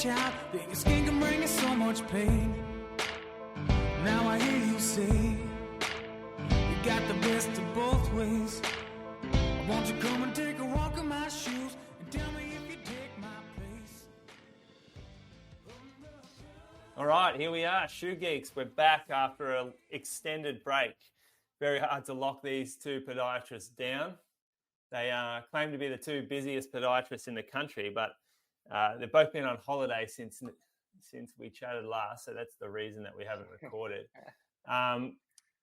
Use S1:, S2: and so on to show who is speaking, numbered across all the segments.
S1: child that your skin can bring you so much pain. Now I hear you say you got the best of both ways. Won't you come and take a walk in my shoes and tell me if you take my place?
S2: All right, here we are, Shoe Geeks. We're back after an extended break. Very hard to lock these two podiatrists down. They claim to be the two busiest podiatrists in the country, but they've both been on holiday since we chatted last, so that's the reason that we haven't recorded.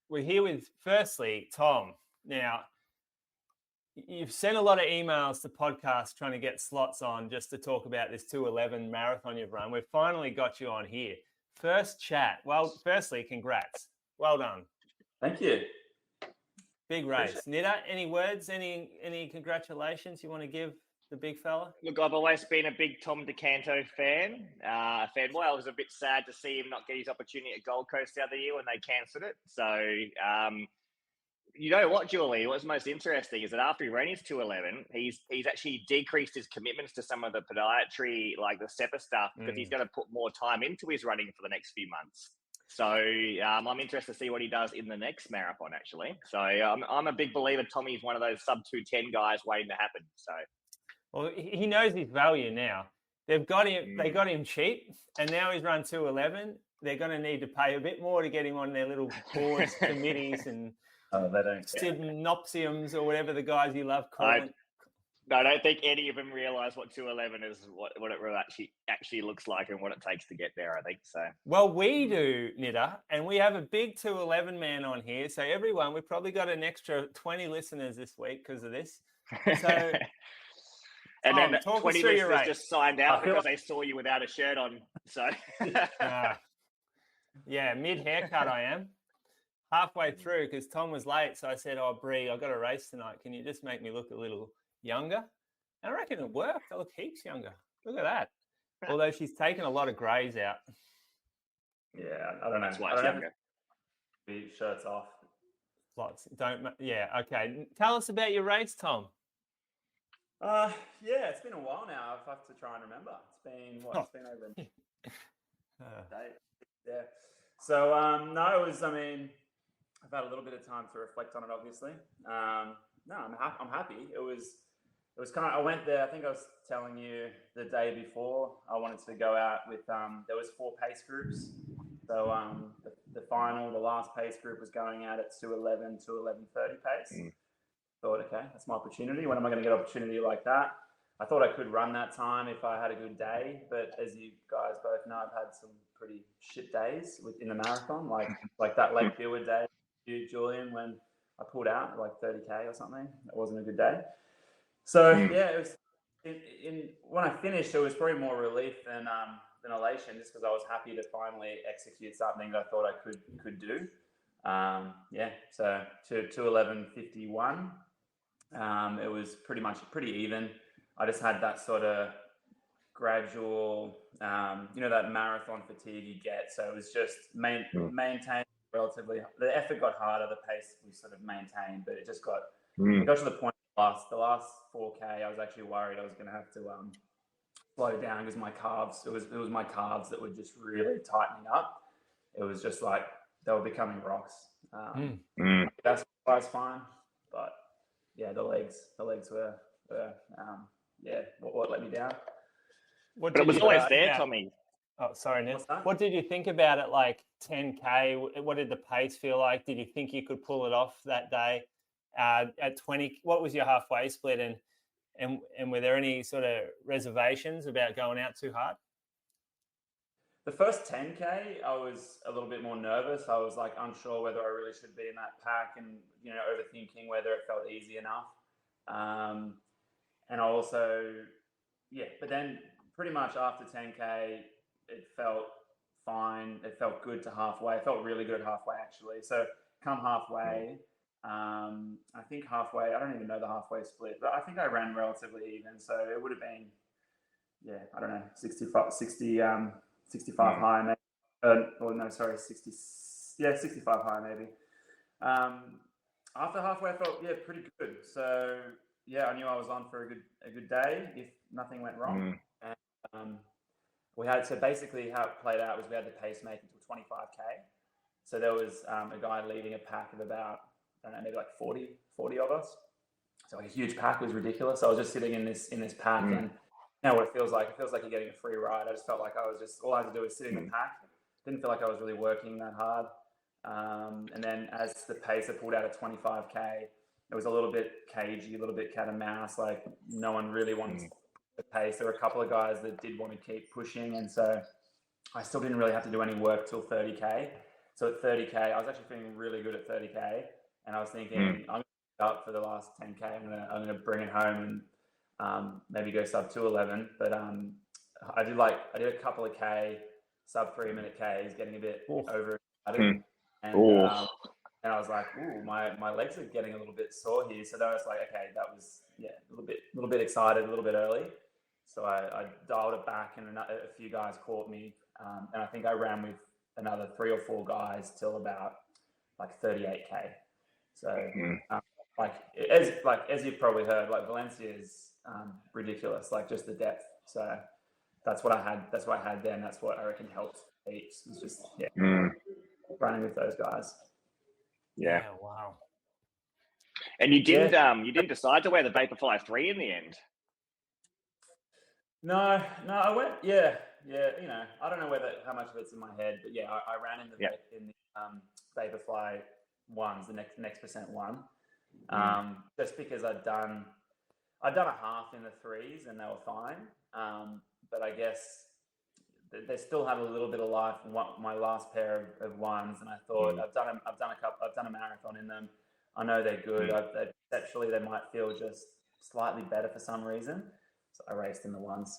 S2: We're here with, firstly, Tom. Now, you've sent a lot of emails to podcasts trying to get slots on just to talk about this 2:11 marathon you've run. We've finally got you on here. First chat. Well, firstly, congrats. Well done.
S3: Thank you.
S2: Big race. Nitta, any words, any congratulations you want to give the big fella?
S4: Look, I've always been a big Tom DeCanto fan. Well, I was a bit sad to see him not get his opportunity at Gold Coast the other year when they cancelled it. So, you know what, Julie? What's most interesting is that after he ran his 2:11, he's actually decreased his commitments to some of the podiatry, like the SEPA stuff, because he's going to put more time into his running for the next few months. So I'm interested to see what he does in the next marathon, actually. So I'm a big believer Tommy's one of those sub 2:10 guys waiting to happen. So, well,
S2: he knows his value now. They've got him. They got him cheap, and now he's run 2:11. They're going to need to pay a bit more to get him on their little boards, committees, and synopsiums or whatever the guys you love calling.
S4: I don't think any of them realise what 2:11 is, what it really actually looks like, and what it takes to get there. I think so.
S2: Well, we do, Nitta, and we have a big 2:11 man on here. So everyone, we've probably got an extra 20 listeners this week because of this. So,
S4: and then 20 listeners just signed out because they saw you without a shirt on. So,
S2: yeah, mid haircut I am. Halfway through because Tom was late, so I said, "Oh, Bree, I've got a race tonight. Can you just make me look a little younger?" And I reckon it worked. I look heaps younger. Look at that. Although she's taken a lot of greys out.
S3: Yeah, I don't know.
S4: That's why it's younger.
S3: Shirts off.
S2: Lots. Okay. Tell us about your race, Tom.
S3: Yeah, it's been a while now. I have to try and remember. It's been over a day. Yeah. So no, it was. I mean, I've had a little bit of time to reflect on it, obviously. No, I'm happy. It was kind of, I went there, I think I was telling you the day before, I wanted to go out with, there was 4 pace groups. So the last pace group was going out at 2:11 to 11:30 pace. Thought, okay, that's my opportunity. When am I going to get an opportunity like that? I thought I could run that time if I had a good day, but as you guys both know, I've had some pretty shit days in the marathon, like that Lake Buick day, Julian, when I pulled out like 30K or something. It wasn't a good day. So yeah, it was. When I finished, it was probably more relief than elation, just because I was happy to finally execute something that I thought I could do. So to 2:11:51, it was pretty even. I just had that sort of gradual, that marathon fatigue you get. So it was just maintained relatively. The effort got harder, the pace we sort of maintained, but it just got to the point. The last 4K, I was actually worried I was going to have to slow down because my calves. It was my calves that were just really tightening up. It was just like they were becoming rocks. That's why it's fine, but yeah, the legs were what let me down.
S4: But it was always there, Tommy.
S2: Oh, sorry, Nick. What did you think about it? Like 10K, what did the pace feel like? Did you think you could pull it off that day? At 20, what was your halfway split, and were there any sort of reservations about going out too hard?
S3: The first 10K, I was a little bit more nervous. I was like unsure whether I really should be in that pack, and overthinking whether it felt easy enough. And I also, but then pretty much after 10K, it felt fine. It felt good to halfway. It felt really good halfway, actually. So come halfway, I think halfway, I don't even know the halfway split, but I think I ran relatively even. So it would have been, I don't know, 65 high, maybe. 65 high, maybe. After halfway, I felt, pretty good. So, I knew I was on for a good day if nothing went wrong. And we had, so basically how it played out was we had the pacemaker until 25K. So there was a guy leading a pack of about, I don't know, maybe like 40 of us. So like a huge pack. It was ridiculous. I was just sitting in this pack, and now what it feels like you're getting a free ride. I just felt like all I had to do was sit in the pack. Didn't feel like I was really working that hard. And then as the pacer pulled out at 25K, it was a little bit cagey, a little bit cat and mouse. Like no one really wanted to pace. There were a couple of guys that did want to keep pushing, and so I still didn't really have to do any work till 30K. So at 30K, I was actually feeling really good at 30K, and I was thinking, I'm up for the last 10K. I'm gonna bring it home and maybe go sub 2:11. But I did a couple of K, sub 3 minute Ks, getting a bit overexcited, and I was like, ooh, my legs are getting a little bit sore here. So that was like, okay, that was a little bit excited, a little bit early. So I dialed it back, and a few guys caught me, and I think I ran with another 3 or 4 guys till about like 38K. So as you've probably heard, like Valencia is ridiculous, like just the depth. So that's what I had then. That's what I reckon helped heaps. It's just running with those guys.
S4: Yeah.
S2: Wow.
S4: And you didn't decide to wear the Vaporfly 3 in the end.
S3: No, I went. Yeah. You know, I don't know how much of it's in my head, but yeah, I ran in the Vaporfly ones, the next percent one, just because I'd done a half in the 3s and they were fine. But I guess they still had a little bit of life. My last pair of ones, and I thought I've done a marathon in them. I know they're good. Conceptually, they might feel just slightly better for some reason. So I raced in the ones.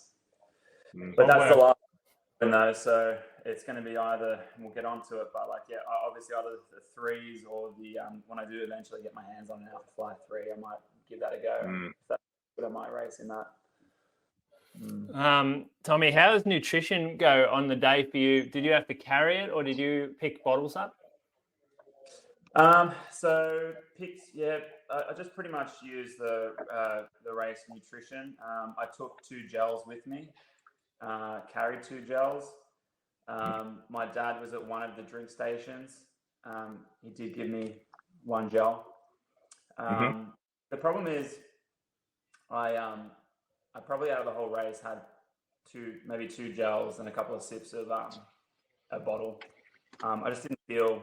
S3: But that's the last one though, so it's going to be either, we'll get onto it, but like, obviously either the 3s or the, when I do eventually get my hands on an Alphafly 3, I might give that a go. If that's good, I might race in that.
S2: Tommy, how does nutrition go on the day for you? Did you have to carry it, or did you pick bottles up?
S3: So I just pretty much used the race nutrition. I took 2 gels with me. Carried 2 gels. My dad was at one of the drink stations. He did give me 1 gel. The problem is I probably out of the whole race had maybe 2 gels and a couple of sips of a bottle. I just didn't feel,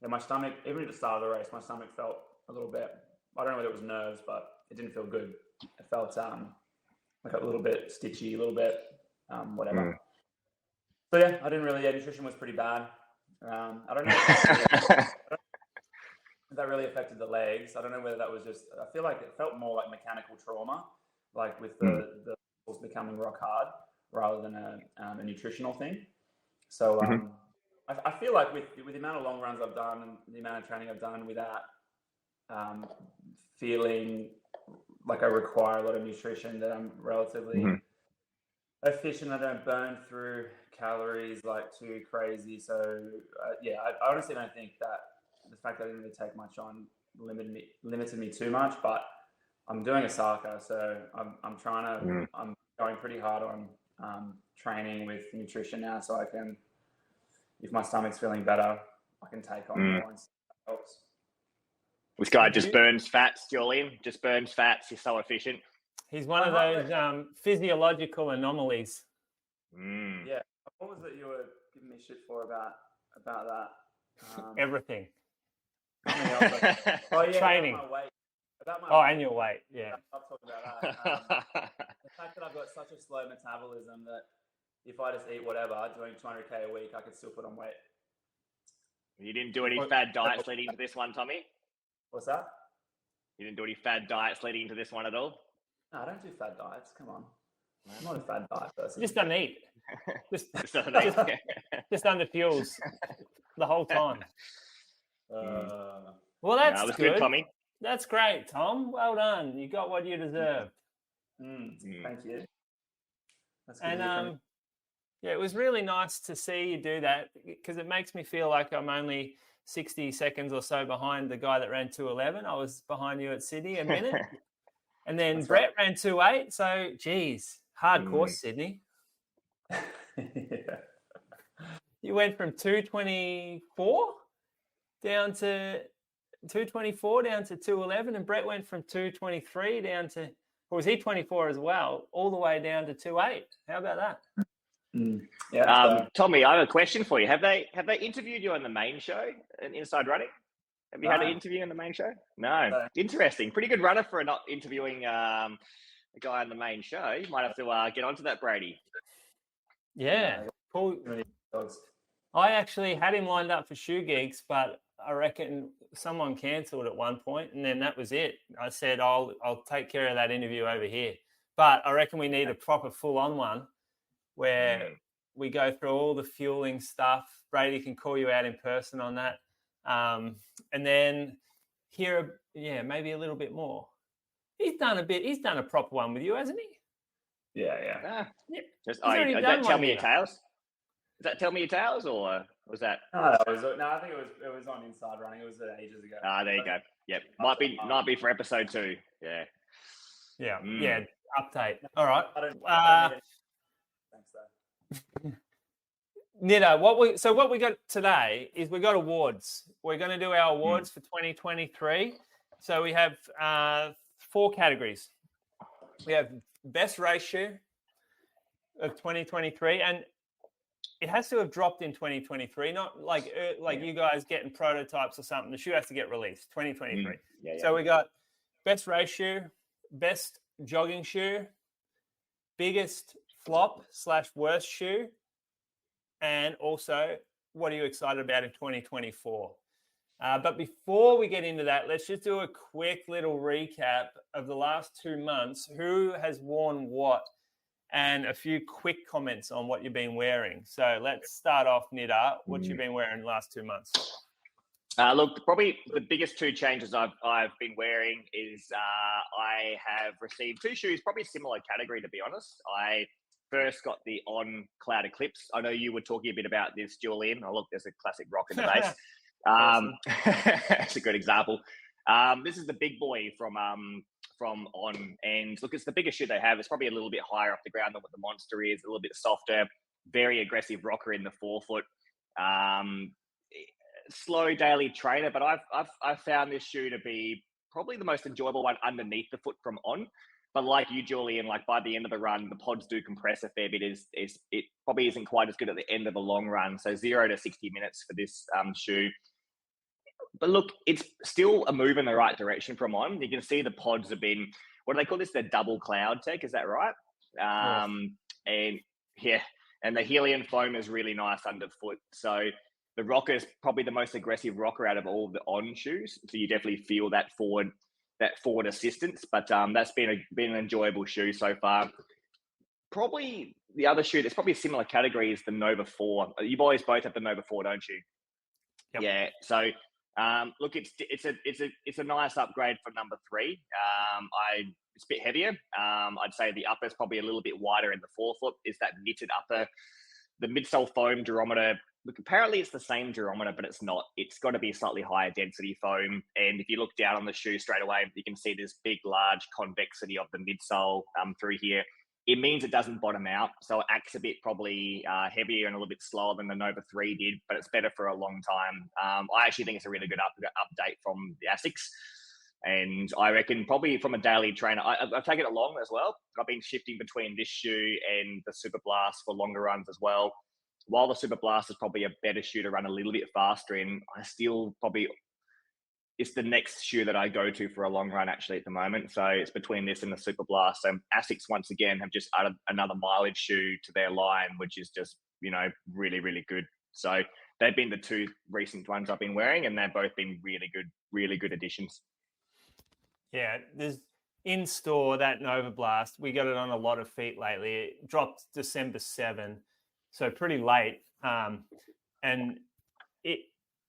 S3: my stomach, even at the start of the race, my stomach felt a little bit, I don't know whether it was nerves, but it didn't feel good. It felt like a little bit stitchy, a little bit whatever. So yeah, I didn't really. Nutrition was pretty bad. I don't know if that really affected the legs. I don't know whether that was just. I feel like it felt more like mechanical trauma, like with the muscles becoming rock hard, rather than a nutritional thing. So I feel like with the amount of long runs I've done and the amount of training I've done without feeling like I require a lot of nutrition, that I'm relatively efficient. I don't burn through calories like too crazy. So I honestly don't think that the fact that I didn't really take much on limited me too much. But I'm doing Osaka, so I'm trying to. I'm going pretty hard on training with nutrition now, so I can, if my stomach's feeling better, I can take on more, and that helps.
S4: This guy just burns fats, Julian. Just burns fats. He's so efficient.
S2: He's one of those physiological anomalies.
S3: Yeah. What was it you were giving me shit for about that?
S2: Everything.
S3: Training.
S2: About my weight. And your weight. Yeah.
S3: I'll talk about that. The fact that I've got such a slow metabolism that if I just eat whatever, doing 200K a week, I could still put on weight.
S4: You didn't do any fad diets leading into this one, Tommy?
S3: What's that?
S4: You didn't do any fad diets leading into this one at all?
S3: No, I don't do fad diets. Come on. I'm not a fad diet person.
S2: Just don't eat. Just under fuels the whole time. Well, that's
S4: good, Tommy.
S2: That's great, Tom. Well done. You got what you deserved.
S3: Thank you. That's good.
S2: And it was really nice to see you do that, because it makes me feel like I'm only 60 seconds or so behind the guy that ran 2:11. I was behind you at Sydney a minute. And then Brett ran 2:8. So, geez, hard course, Sydney.
S3: Yeah.
S2: You went from 224 down to 224 down to 211, and Brett went from 223 down to, or was he 24 as well, all the way down to 28? How about that?
S3: Yeah.
S4: Tommy, I have a question for you. Have they interviewed you on the main show, Inside Running? Have you had an interview on the main show? No. Interesting. Pretty good runner for not interviewing a guy on the main show. You might have to get onto that, Brady.
S2: Yeah. Paul, I actually had him lined up for Shoe Geeks, but I reckon someone cancelled at one point, and then that was it. I said, I'll take care of that interview over here. But I reckon we need a proper full-on one where we go through all the fueling stuff. Brady can call you out in person on that. And then hear, maybe a little bit more. He's done a proper one with you, hasn't he?
S3: Yeah.
S4: Is that Tell Me Your Tales? Is that Tell Me Your Tales, or was that?
S3: No, I think it was on Inside Running. It was ages ago.
S4: There you go. Yep, might be for episode 2. Yeah.
S2: Yeah. Update. All right.
S3: Thanks, though.
S2: Nitta, what we got today is we got awards. We're going to do our awards for 2023. So we have 4 categories. We have best race shoe of 2023, and it has to have dropped in 2023, not like you guys getting prototypes or something. The shoe has to get released 2023. So we got best race shoe, best jogging shoe, biggest flop / worst shoe, and also what are you excited about in 2024? But before we get into that, let's just do a quick little recap of the last 2 months. Who has worn what? And a few quick comments on what you've been wearing. So let's start off, Nitta. What you've been wearing the last 2 months?
S4: Look, probably the biggest 2 changes I've been wearing is I have received 2 shoes, probably similar category, to be honest. I first got the On Cloud Eclipse. I know you were talking a bit about this, Julian. Oh, look, there's a classic rock in the base. It's a good example. This is the big boy from On, and look, it's the biggest shoe they have. It's probably a little bit higher off the ground than what the Monster is, a little bit softer, very aggressive rocker in the forefoot. Slow daily trainer, but I've found this shoe to be probably the most enjoyable one underneath the foot from On. But like you, Julian, like by the end of the run, the pods do compress a fair bit. It probably isn't quite as good at the end of a long run. So 0 to 60 minutes for this shoe. But look, it's still a move in the right direction from On. You can see the pods have been, what do they call this? The double cloud tech, is that right? And the helium foam is really nice underfoot. So the rocker is probably the most aggressive rocker out of all of the On shoes. So you definitely feel that forward assistance. But that's been an enjoyable shoe so far. Probably the other shoe that's probably a similar category is the Nova 4. You boys both have the Nova 4, don't you?
S2: Yep.
S4: Yeah. So look, it's a nice upgrade for number 3. It's a bit heavier. I'd say the upper is probably a little bit wider in the forefoot. Is that knitted upper? The midsole foam durometer. Look, apparently it's the same durometer, but it's not. It's got to be slightly higher density foam. And if you look down on the shoe straight away, you can see this big, large convexity of the midsole through here. It means it doesn't bottom out. So it acts a bit probably heavier and a little bit slower than the Nova 3 did, but it's better for a long time. I actually think it's a really good update from the ASICs. And I reckon probably from a daily trainer, I've taken it along as well. I've been shifting between this shoe and the Super Blast for longer runs as well. While the Super Blast is probably a better shoe to run a little bit faster in, I still probably, it's the next shoe that I go to for a long run actually at the moment. So it's between this and the Super Blast. So ASICs once again have just added another mileage shoe to their line, which is just, really, really good. So they've been the 2 recent ones I've been wearing, and they've both been really good additions.
S2: Yeah, there's in store that Nova Blast. We got it on a lot of feet lately. It dropped December 7, so pretty late. And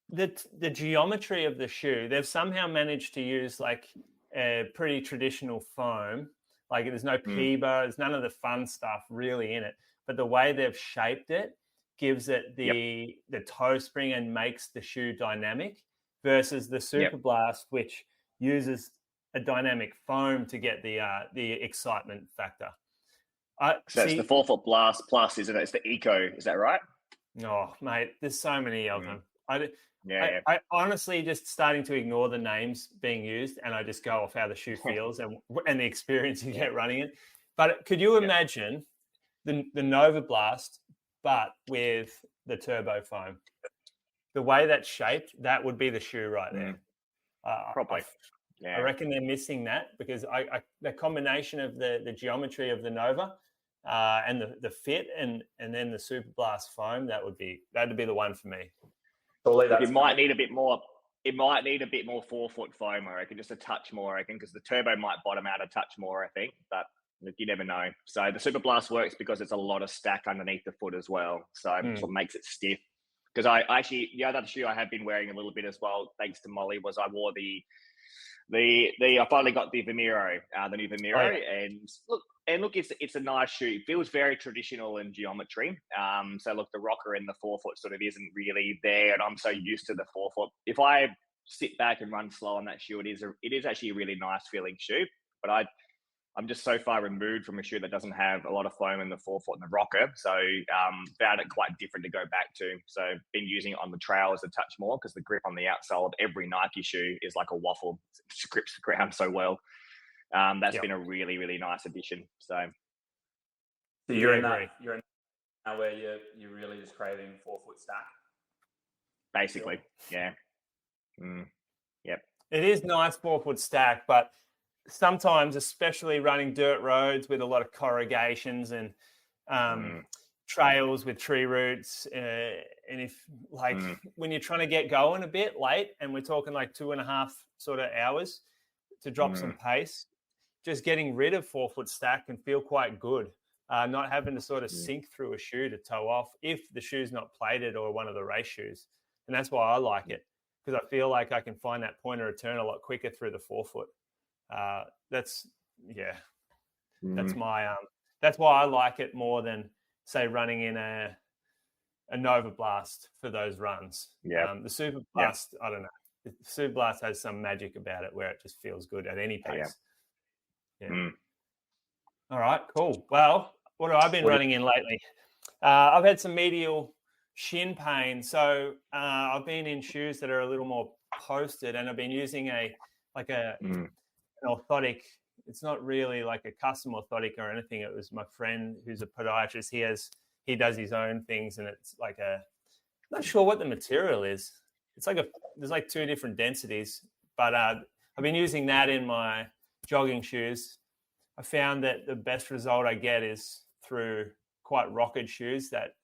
S2: the geometry of the shoe, they've somehow managed to use like a pretty traditional foam. Like there's no PBA, there's none of the fun stuff really in it. But the way they've shaped it gives it the toe spring and makes the shoe dynamic versus the Super Blast, which uses a dynamic foam to get the excitement factor.
S4: So it's the 4-foot Blast Plus, isn't it? It's the Eco. Is that right?
S2: Oh, mate, there's so many of them.
S4: Yeah.
S2: I honestly just starting to ignore the names being used, and I just go off how the shoe feels and the experience you get running it. But could you imagine the Nova Blast, but with the turbo foam? The way that's shaped, that would be the shoe right there.
S4: Probably.
S2: I reckon they're missing that because the combination of the geometry of the Nova and the fit and then the Super Blast foam, that'd be the one for me.
S4: It might need a bit more. It might need a bit more 4-foot foam, I reckon, just a touch more, I reckon, because the turbo might bottom out a touch more, I think. But look, you never know. So the Super Blast works because it's a lot of stack underneath the foot as well. So that's what makes it stiff. Because I actually, the other shoe I have been wearing a little bit as well, thanks to Molly, was I wore I finally got the Vimero, the new Vimero, and look, it's a nice shoe. It feels very traditional in geometry. So look, the rocker in the 4-foot sort of isn't really there, and I'm so used to the 4-foot. If I sit back and run slow on that shoe, it is actually a really nice feeling shoe. But I'm just so far removed from a shoe that doesn't have a lot of foam in the 4-foot and the rocker. So found it quite different to go back to. So been using it on the trails a touch more because the grip on the outsole of every Nike shoe is like a waffle. It grips the ground so well. That's been a really, really nice addition. So
S3: you're in that now where you're really just craving 4-foot stack?
S4: Basically, yeah. Yep.
S2: It is nice 4-foot stack, but sometimes, especially running dirt roads with a lot of corrugations and trails with tree roots, and if when you're trying to get going a bit late, and we're talking like 2.5 sort of hours to drop some pace, just getting rid of 4-foot stack can feel quite good. Not having to sort of sink through a shoe to toe off if the shoe's not plated or one of the race shoes, and that's why I like it, because I feel like I can find that point of return a lot quicker through the 4-foot. That's why I like it more than say running in a Nova Blast for those runs. The Super Blast, I don't know. The Super Blast has some magic about it where it just feels good at any pace. All right, cool. Well, what have I been running in lately? I've had some medial shin pain, so I've been in shoes that are a little more posted, and I've been using an orthotic. It's not really like a custom orthotic or anything. It was my friend who's a podiatrist. He does his own things, and it's like I'm not sure what the material is. It's like there's like 2 different densities, but I've been using that in my jogging shoes. I found that the best result I get is through quite rocketed shoes. That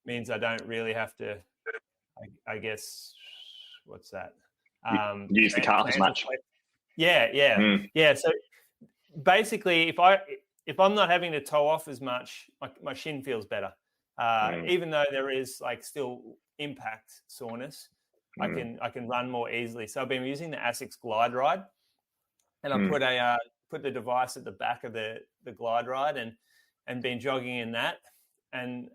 S2: means I don't really have to, I guess, what's that?
S4: Use the calf as much.
S2: Yeah. So basically, if I'm not having to toe off as much, my shin feels better. Even though there is like still impact soreness, I can run more easily. So I've been using the Asics Glide Ride, and I put the device at the back of the Glide Ride and been jogging in that, and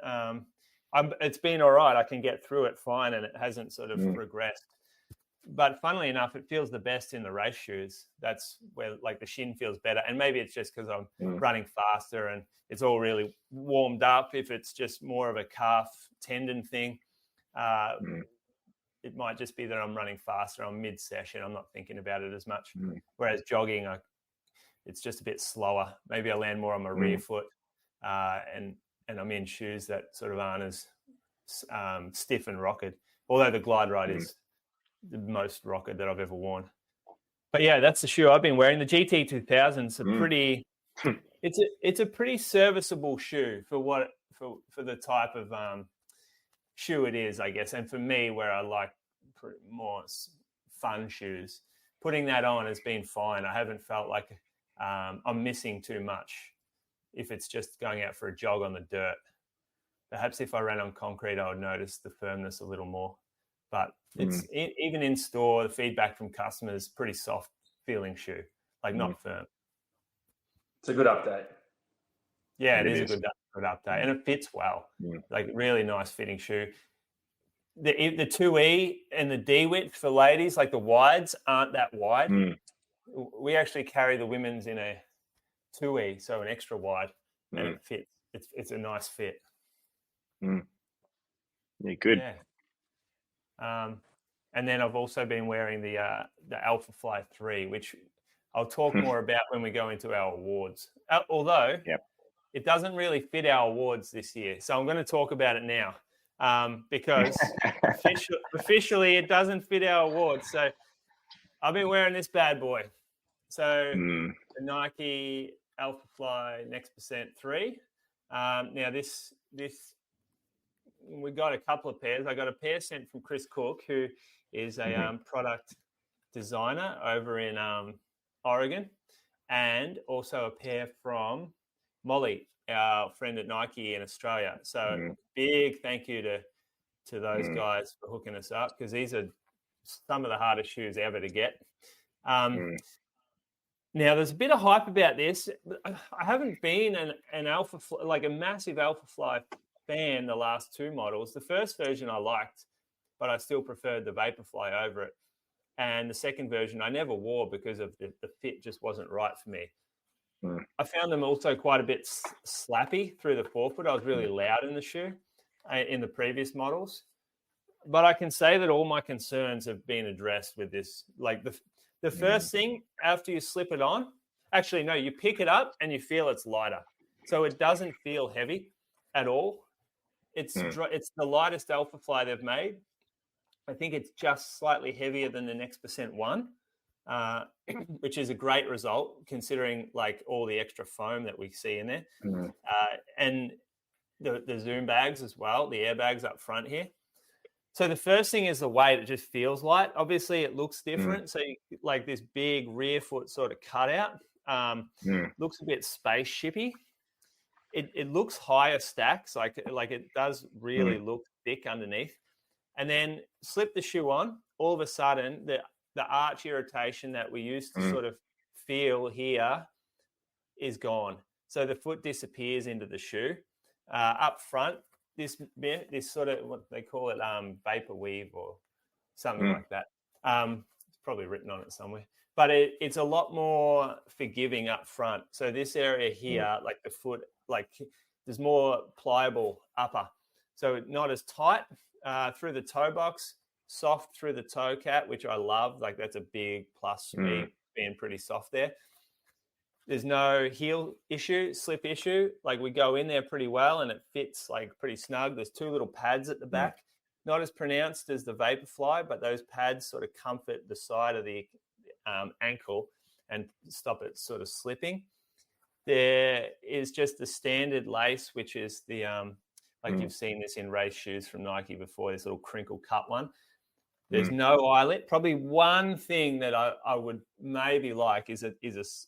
S2: it's been all right. I can get through it fine, and it hasn't sort of regressed. But funnily enough, it feels the best in the race shoes. That's where like the shin feels better. And maybe it's just because I'm running faster and it's all really warmed up. If it's just more of a calf tendon thing, it might just be that I'm running faster. I'm mid-session. I'm not thinking about it as much. Whereas jogging, it's just a bit slower. Maybe I land more on my rear foot, and I'm in shoes that sort of aren't as stiff and rocketed. Although the Glide Ride is the most rocketed that I've ever worn. But yeah, that's the shoe I've been wearing. The GT 2000's a pretty. It's a pretty serviceable shoe for the type of shoe it is, I guess. And for me, where I like more fun shoes, putting that on has been fine. I haven't felt like I'm missing too much if it's just going out for a jog on the dirt. Perhaps if I ran on concrete, I would notice the firmness a little more. But it's even in store, the feedback from customers, pretty soft feeling shoe, like not firm.
S3: It's a good update.
S2: Yeah, it is a good update, and it fits well. Like really nice fitting shoe. The 2E and the D width for ladies, like the wides, aren't that wide. We actually carry the women's in a 2E, so an extra wide. and it fits. It's a nice fit.
S4: Yeah, good.
S2: Yeah. And then I've also been wearing the Alpha Fly 3, which I'll talk more about when we go into our awards. Although it doesn't really fit our awards this year, so I'm going to talk about it now because officially it doesn't fit our awards. So I've been wearing this bad boy. So the Nike Alpha Fly Next Percent 3. Now this we got a couple of pairs. I got a pair sent from Chris Cook, who is a product designer over in Oregon, and also a pair from Molly, our friend at Nike in Australia. So big thank you to those guys for hooking us up, because these are some of the hardest shoes ever to get. Now, there's a bit of hype about this. I haven't been an Alpha Fly, like a massive Alpha Fly fan the last two models. The first version I liked, but I still preferred the Vaporfly over it. And the second version I never wore because of the fit just wasn't right for me. I found them also quite a bit slappy through the forefoot. I was really loud in the shoe in the previous models. But I can say that all my concerns have been addressed with this. Like the first thing after you slip it on, actually, no, you pick it up and you feel it's lighter. So it doesn't feel heavy at all. It's the lightest Alpha Fly they've made. I think it's just slightly heavier than the Next Percent 1, which is a great result considering like all the extra foam that we see in there. And the Zoom bags as well, the airbags up front here. So the first thing is the weight. It just feels light. Obviously, it looks different. So like this big rear foot sort of cutout looks a bit spaceshipy. It looks higher stacks. Like it does really look thick underneath. And then slip the shoe on. All of a sudden, the arch irritation that we used to sort of feel here is gone. So the foot disappears into the shoe. Up front, this sort of what they call it, vapor weave or something like that. It's probably written on it somewhere. But it's a lot more forgiving up front. So this area here, like the foot, like there's more pliable upper. So not as tight through the toe box, soft through the toe cap, which I love. Like that's a big plus for me, being pretty soft there. There's no heel issue, slip issue. Like we go in there pretty well and it fits like pretty snug. There's two little pads at the back, not as pronounced as the Vaporfly, but those pads sort of comfort the side of the ankle and stop it sort of slipping. There is just the standard lace, which is the, like you've seen this in race shoes from Nike before, this little crinkle cut one. There's no eyelet. Probably one thing that I would maybe like is a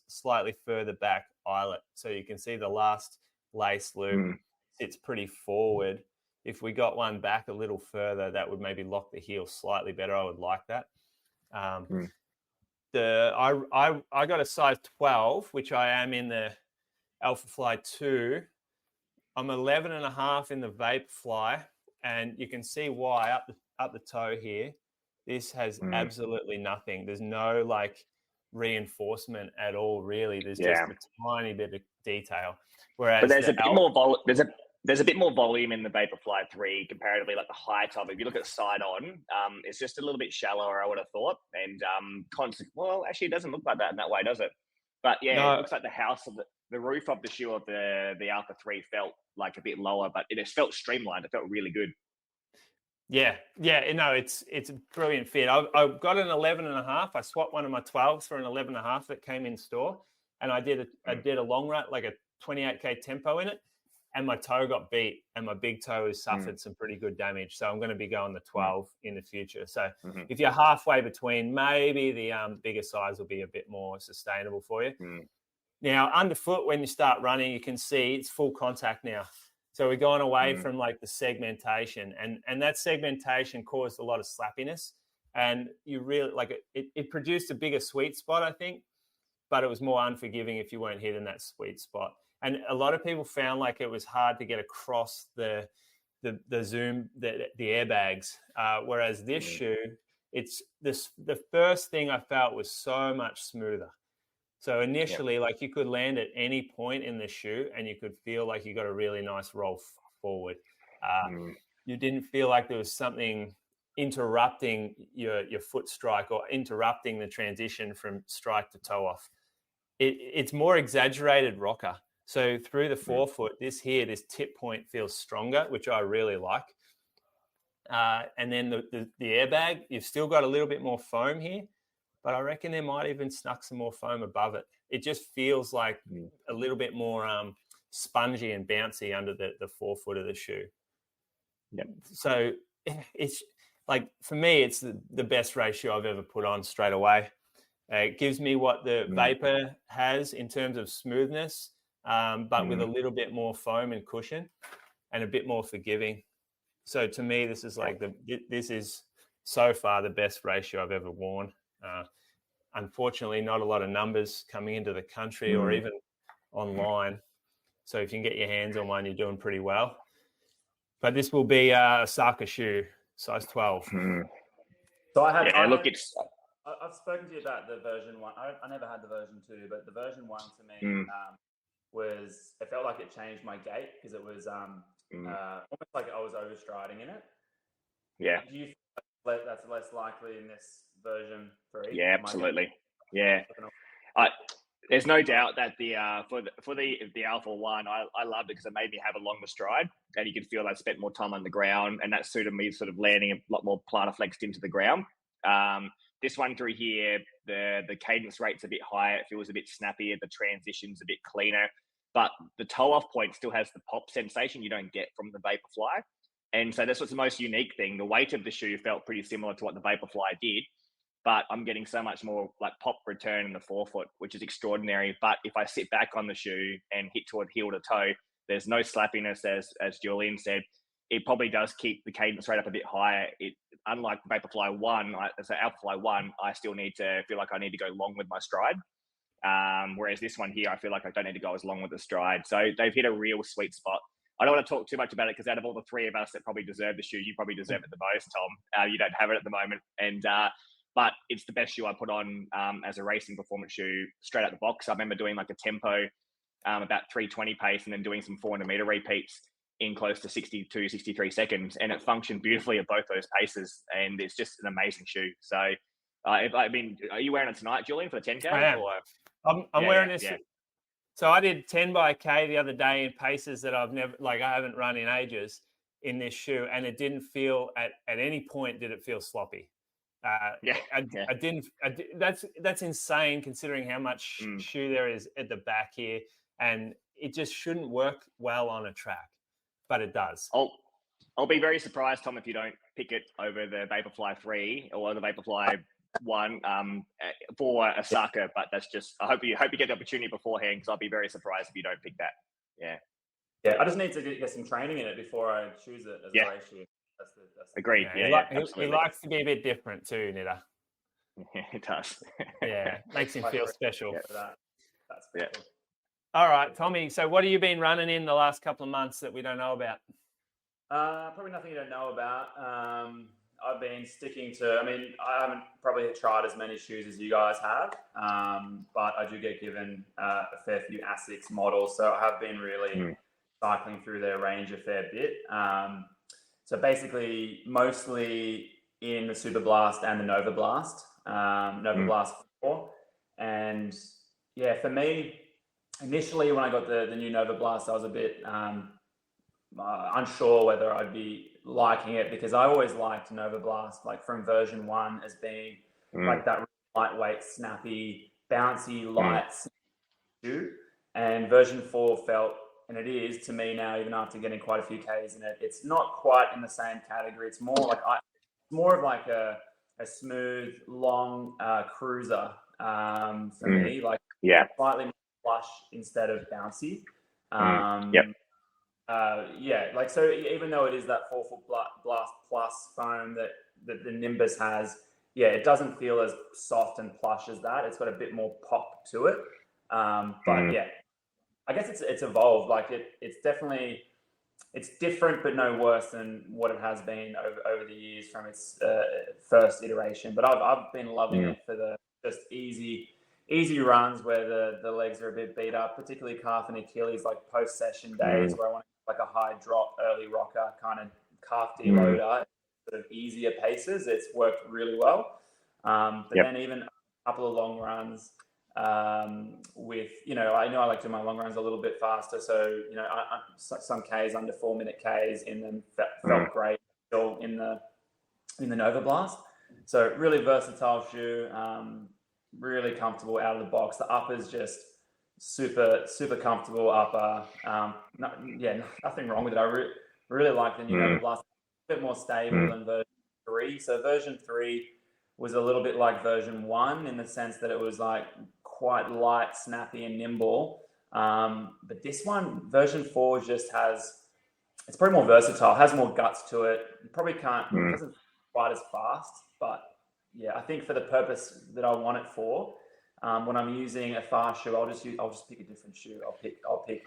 S2: slightly further back eyelet. So you can see the last lace loop sits pretty forward. If we got one back a little further, that would maybe lock the heel slightly better. I would like that. I got a size 12, which I am in the Alpha Fly 2. I'm 11.5 in the Vaporfly, and you can see why up the toe here. This has absolutely nothing. There's no like reinforcement at all, really. There's just a tiny bit of detail. Whereas
S4: but there's a bit more there's a bit more volume in the Vaporfly 3 comparatively, like the high top. If you look at side on, it's just a little bit shallower, I would have thought. And well, actually, it doesn't look like that in that way, does it? But yeah, it looks like the house of the roof of the shoe of the Alpha 3 felt like a bit lower, but it just felt streamlined. It felt really good. Yeah.
S2: No, it's a brilliant fit. I've got an 11.5. I swapped one of my 12s for an 11.5 that came in store, and I did a long run, like a 28K tempo in it, and my toe got beat, and my big toe has suffered some pretty good damage. So I'm going to be going the 12 in the future. So if you're halfway between, maybe the bigger size will be a bit more sustainable for you. Now, underfoot, when you start running, you can see it's full contact now. So we're going away from like the segmentation, and that segmentation caused a lot of slappiness, and you really like it produced a bigger sweet spot, I think, but it was more unforgiving if you weren't hitting that sweet spot. And a lot of people found like it was hard to get across the zoom, the airbags, whereas this shoe, it's the first thing I felt was so much smoother. So initially, like you could land at any point in the shoe and you could feel like you got a really nice roll forward. You didn't feel like there was something interrupting your foot strike or interrupting the transition from strike to toe off. It's more exaggerated rocker. So through the forefoot, this tip point feels stronger, which I really like. And then the airbag, you've still got a little bit more foam here, but I reckon there might even snuck some more foam above it. It just feels like a little bit more spongy and bouncy under the forefoot of the shoe.
S4: Yep.
S2: So it's like, for me, it's the best ratio I've ever put on straight away. It gives me what the Vapor has in terms of smoothness, but with a little bit more foam and cushion and a bit more forgiving. So to me, this is like this is so far the best ratio I've ever worn. Unfortunately, not a lot of numbers coming into the country or even online. So if you can get your hands on one, you're doing pretty well. But this will be a Osaka shoe, size 12.
S3: So I've spoken to you about the version 1. I never had the version 2, but the version 1 to me was, it felt like it changed my gait because it was almost like I was overstriding in it.
S4: Yeah.
S3: Do you think that's less likely in this version 3?
S4: Yeah, absolutely. Yeah. There's no doubt that the Alpha 1, I loved it because it made me have a longer stride, and you could feel I spent more time on the ground, and that suited me sort of landing a lot more plantar flexed into the ground. This one through here, the cadence rate's a bit higher. It feels a bit snappier. The transition's a bit cleaner, but the toe off point still has the pop sensation you don't get from the Vaporfly. And so that's what's the most unique thing. The weight of the shoe felt pretty similar to what the Vaporfly did, but I'm getting so much more like pop return in the forefoot, which is extraordinary. But if I sit back on the shoe and hit toward heel to toe, there's no slappiness, as Julian said. It probably does keep the cadence rate up a bit higher. Unlike Vaporfly 1, so Alphafly 1, I still feel like I need to go long with my stride. Whereas this one here, I feel like I don't need to go as long with the stride. So they've hit a real sweet spot. I don't want to talk too much about it because out of all the three of us that probably deserve the shoe, you probably deserve it the most, Tom. You don't have it at the moment. But it's the best shoe I put on as a racing performance shoe straight out the box. I remember doing like a tempo, about 320 pace, and then doing some 400 meter repeats in close to 62, 63 seconds. And it functioned beautifully at both those paces. And it's just an amazing shoe. So, are you wearing it tonight, Julian, for the 10K?
S2: I am. I'm wearing this. Yeah. So I did 10 by K the other day in paces that I haven't run in ages in this shoe. And it didn't feel at any point did it feel sloppy. I didn't. That's insane considering how much shoe there is at the back here, and it just shouldn't work well on a track, but it does.
S4: I'll be very surprised, Tom, if you don't pick it over the Vaporfly 3 or the Vaporfly 1 for Osaka. But that's just. I hope you get the opportunity beforehand, because I'll be very surprised if you don't pick that. Yeah.
S3: Yeah, I just need to get some training in it before I choose it as a race shoe. That's
S4: agreed.
S2: He likes to be a bit different too, Nitta.
S4: Yeah, it does.
S2: Yeah, makes him feel special.
S3: That's special.
S2: All right, Tommy. So, what have you been running in the last couple of months that we don't know about?
S3: Probably nothing you don't know about. I've been sticking to. I mean, I haven't probably tried as many shoes as you guys have, but I do get given a fair few ASICS models, so I have been really cycling through their range a fair bit. So basically, mostly in the Super Blast and the Nova Blast, Nova Blast 4. And yeah, for me, initially when I got the new Nova Blast, I was a bit unsure whether I'd be liking it, because I always liked Nova Blast, like from version 1 as being like that really lightweight, snappy, bouncy, light shoe. And version 4 felt, and it is to me now, even after getting quite a few Ks in it, it's not quite in the same category. It's more of like a smooth, long cruiser for me, like slightly more flush instead of bouncy. Like, so even though it is that 4-foot Blast Plus foam that the Nimbus has, it doesn't feel as soft and plush as that. It's got a bit more pop to it. I guess it's evolved. Like it's definitely, it's different, but no worse than what it has been over the years from its first iteration. But I've been loving it for the just easy easy runs where the legs are a bit beat up, particularly calf and Achilles, like post-session days where I want like a high drop, early rocker, kind of calf deloader, sort of easier paces. It's worked really well. But then even a couple of long runs with, I know I like to do my long runs a little bit faster. So, some Ks under 4-minute Ks in them felt great still in the Nova Blast. So really versatile shoe, really comfortable out of the box. The upper's just super, super comfortable upper. Nothing wrong with it. I really like the new Nova Blast. A bit more stable than version 3. So version 3 was a little bit like version 1 in the sense that it was like quite light, snappy, and nimble. But this one, version 4, just it's probably more versatile, has more guts to it. You probably doesn't quite as fast, but yeah, I think for the purpose that I want it for, when I'm using a fast shoe, I'll just pick a different shoe. I'll pick,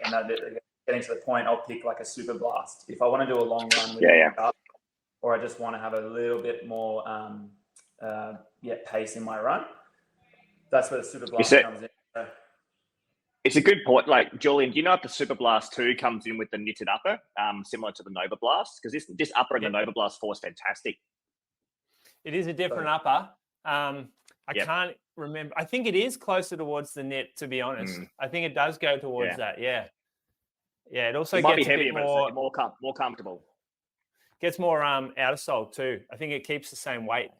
S3: and getting to the point, I'll pick like a Super Blast. If I want to do a long run with up, or I just want to have a little bit more pace in my run, that's where the Super Blast comes in. So,
S4: it's a good point. Like, Julian, do you know if the Super Blast 2 comes in with the knitted upper, similar to the Nova Blast? Because this upper in the Nova Blast 4 is fantastic.
S2: It is a different upper. I can't remember. I think it is closer towards the knit, to be honest. I think it does go towards that. Yeah. Yeah. It also
S4: might
S2: gets
S4: be heavier,
S2: a bit more,
S4: more comfortable.
S2: Gets more outer sole too. I think it keeps the same weight,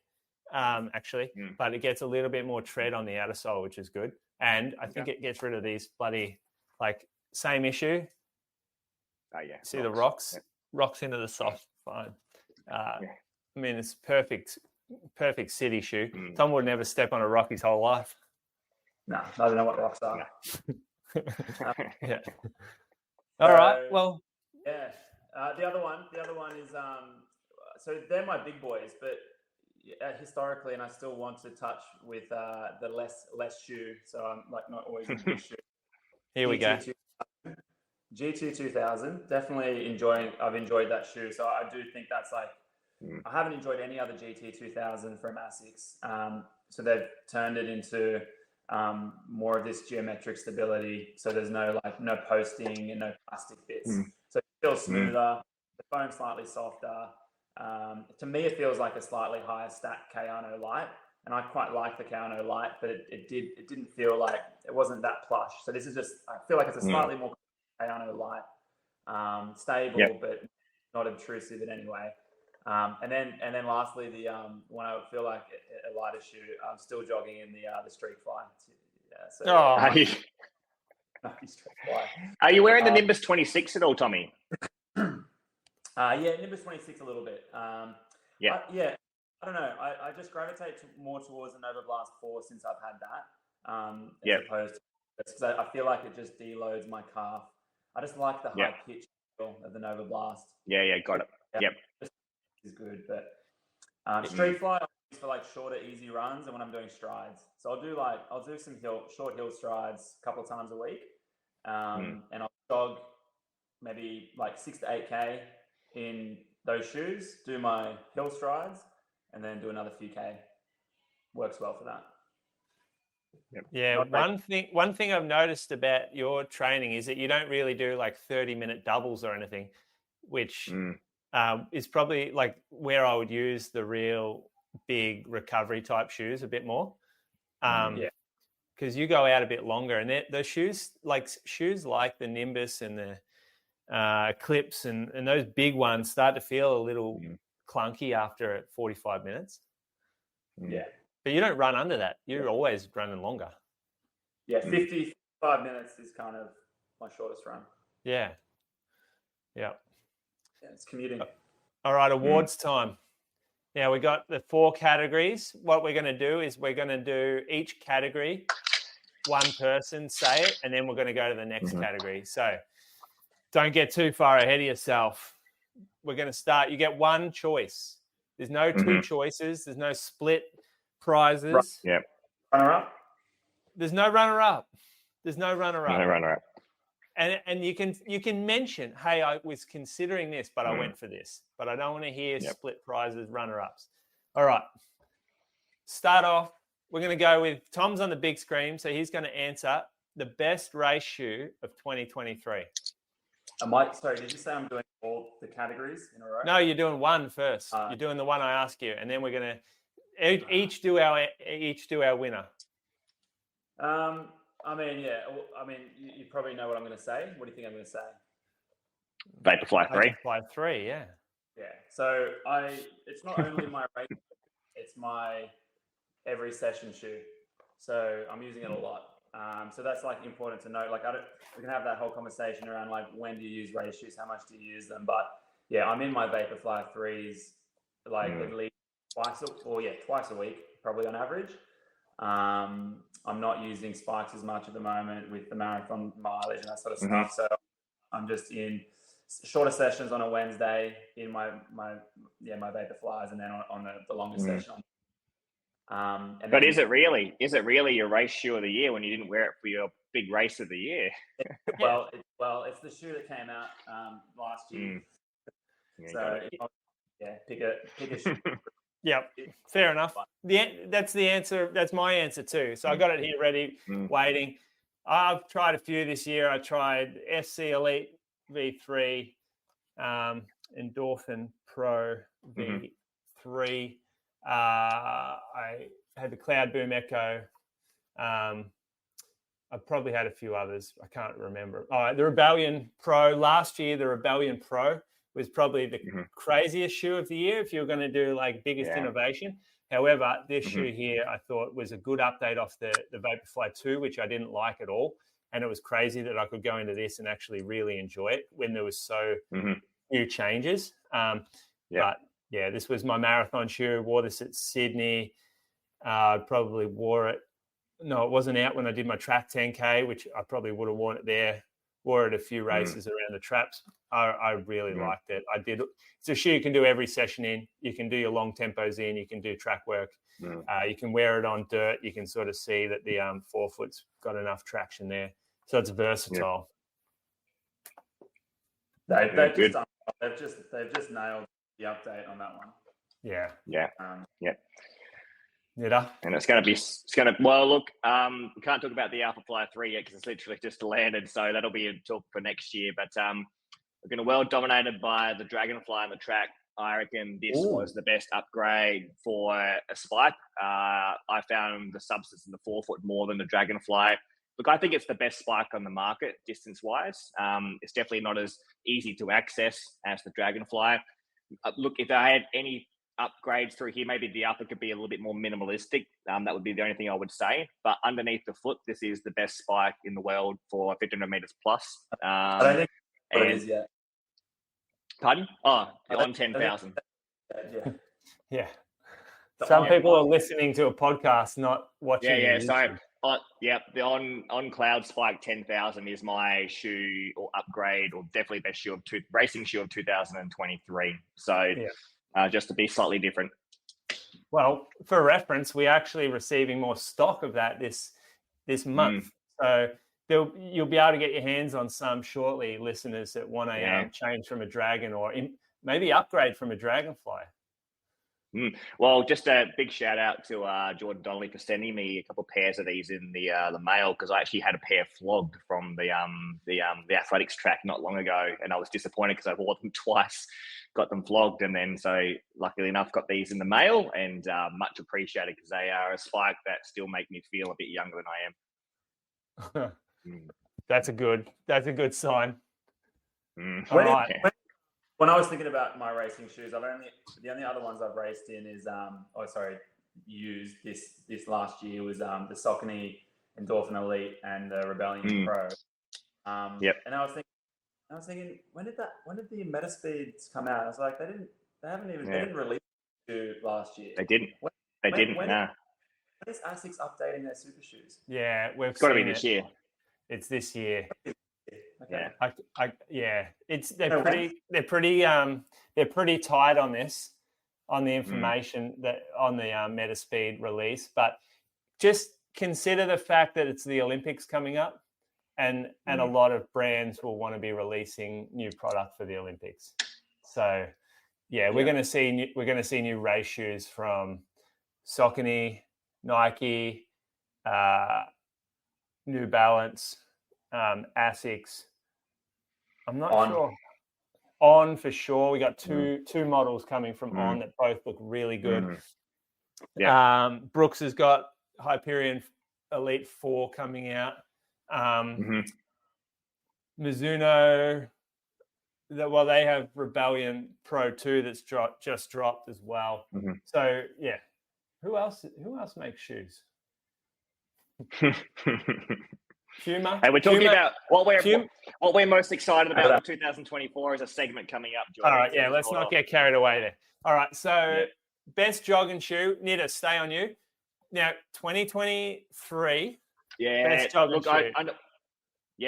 S2: actually, but it gets a little bit more tread on the outer sole, which is good. And I think it gets rid of these bloody, like, same issue. See the rocks into the soft. Fine. I mean, it's perfect city shoe. Tom would never step on a rock his whole life.
S3: No, I don't know what rocks are.
S2: Yeah. All right. Well.
S3: Yeah. The other one is so they're my big boys, but historically, and I still want to touch with the less shoe. So I'm like not always in big shoe.
S2: Here we go.
S3: G2 2000. Definitely I've enjoyed that shoe. So I do think that's like. I haven't enjoyed any other GT 2000 from ASICS. So they've turned it into more of this geometric stability. So there's no posting and no plastic bits. So it feels smoother. The foam's slightly softer. To me, it feels like a slightly higher stack Kayano Light. And I quite like the Kayano Light, but it didn't feel like it wasn't that plush. So this is just, I feel like it's a slightly more Kayano Light. Stable, but not intrusive in any way. And then lastly, the when I feel like a lighter shoe, I'm still jogging in the Streak Fly. Streak Fly.
S4: Are you wearing the Nimbus 26 at all, Tommy?
S3: Nimbus 26 a little bit. I don't know. I just gravitate more towards the Nova Blast 4 since I've had that. As opposed to because I feel like it just deloads my calf. I just like the high pitch feel of the Nova Blast.
S4: Got it. Yep.
S3: Is good, but Street Fly I use for like shorter, easy runs, and when I'm doing strides. So I'll do some short hill strides a couple of times a week, and I'll jog maybe like 6 to 8K in those shoes. Do my hill strides, and then do another few K. Works well for that.
S2: Yeah, one thing I've noticed about your training is that you don't really do like 30-minute doubles or anything, which. Is probably like where I would use the real big recovery type shoes a bit more. Because you go out a bit longer, and the shoes like the Nimbus and the Clips and those big ones start to feel a little clunky after 45 minutes.
S3: Yeah.
S2: But you don't run under that. You're always running longer.
S3: Yeah, 55 minutes is kind of my shortest run.
S2: Yeah.
S3: Yeah, it's commuting.
S2: All right, awards time. Now we got the 4 categories. What we're going to do is we're going to do each category, one person say it, and then we're going to go to the next category. So don't get too far ahead of yourself. We're going to start. You get one choice. There's no 2 choices. There's no split prizes.
S3: Runner-up?
S2: There's no runner-up.
S4: No runner-up.
S2: And you can mention, hey, I was considering this, but I went for this. But I don't want to hear split prizes, runner-ups. All right. Start off we're going to go with Tom's on the big screen, so he's going to answer the best race shoe of 2023.
S3: Sorry, did you say I'm doing all the categories in a row?
S2: No, you're doing one first. You're doing the one I ask you, and then we're going to each do our winner.
S3: I mean, you probably know what I'm going to say. What do you think I'm going to say?
S4: Vaporfly 3.
S2: Vaporfly 3, yeah.
S3: Yeah. So it's not only my race, it's my every session shoe. So I'm using it a lot. So that's like important to note. Like we can have that whole conversation around like when do you use race shoes, how much do you use them? But yeah, I'm in my Vaporfly 3s like at least twice a week, probably on average. I'm not using spikes as much at the moment with the marathon mileage and that sort of stuff. So I'm just in shorter sessions on a Wednesday in my Vaporflies, and then on the longer session.
S4: But is it really your race shoe of the year when you didn't wear it for your big race of the year?
S3: Well, it's the shoe that came out last year. So pick a shoe.
S2: Yep, fair enough. That's the answer. That's my answer too. So I got it here ready, waiting. I've tried a few this year. I tried SC Elite V3, Endorphin Pro V3. I had the Cloud Boom Echo. I probably had a few others. I can't remember. The Rebellion Pro last year. The Rebellion Pro was probably the craziest shoe of the year if you're going to do like biggest innovation. However, this shoe here I thought was a good update off the Vaporfly 2, which I didn't like at all. And it was crazy that I could go into this and actually really enjoy it when there was so few changes. But yeah, this was my marathon shoe. Wore this at Sydney. Probably wore it. No, it wasn't out when I did my track 10K, which I probably would have worn it there. Wore it a few races around the traps. I really liked it. It's a shoe you can do every session in. You can do your long tempos in. You can do track work. You can wear it on dirt. You can sort of see that the forefoot's got enough traction there. So it's versatile.
S3: They've just nailed the update on that one.
S2: Yeah.
S4: And it's going to, well, look, we can't talk about the Alphafly 3 yet because it's literally just landed. So that'll be a talk for next year. But we're going to well dominated by the Dragonfly on the track. I reckon this was the best upgrade for a spike. I found the substance in the forefoot more than the Dragonfly. Look, I think it's the best spike on the market distance-wise. It's definitely not as easy to access as the Dragonfly. Look, if I had any upgrades through here, maybe the upper could be a little bit more minimalistic. That would be the only thing I would say. But underneath the foot, this is the best spike in the world for 1500 meters plus.
S3: I don't think it is yet.
S4: Pardon? Oh, on 10,000.
S2: Yeah. Some people are listening to a podcast, not watching.
S4: Yeah. So, the on Cloud Spike 10,000 is my shoe or upgrade, or definitely best shoe of racing shoe of 2023. So, just to be slightly different.
S2: Well, for reference, we're actually receiving more stock of that this month. So you'll be able to get your hands on some shortly, listeners that want to change from a Dragon or maybe upgrade from a Dragonfly.
S4: Well, just a big shout out to Jordan Donnelly for sending me a couple of pairs of these in the mail, because I actually had a pair flogged from the athletics track not long ago, and I was disappointed because I wore them twice, got them flogged, and then so luckily enough got these in the mail, and much appreciated because they are a spike that still make me feel a bit younger than I am.
S3: That's a good sign.
S2: All right.
S3: When I was thinking about my racing shoes, the only other ones I've raced in is used this last year was the Saucony Endorphin Elite and the Rebellion Pro. And I was thinking, when did the Metaspeeds come out? I was like, they didn't release it last year.
S4: They didn't. Nah.
S3: When is ASICS updating their super shoes?
S2: Yeah,
S4: it's got to be this year.
S2: It's this year.
S3: Okay.
S2: They're pretty tight on this, on the information that on the Metaspeed release. But just consider the fact that it's the Olympics coming up, and a lot of brands will want to be releasing new product for the Olympics. So we're going to see new race shoes from Saucony, Nike, New Balance, Asics. I'm not sure. On for sure. We got two models coming from On that both look really good.
S4: Yeah.
S2: Brooks has got Hyperion Elite 4 coming out. Mizuno, they have Rebellion Pro 2 that's just dropped as well. So yeah, who else makes shoes? Puma.
S4: Hey, we're talking about what we're most excited about for 2024 is a segment coming up, Jordan.
S2: All right, yeah, let's not get carried away there. All right, so best jogging shoe, Nitta, stay on you. Now, 2023.
S4: Yeah,
S2: best jogging shoe.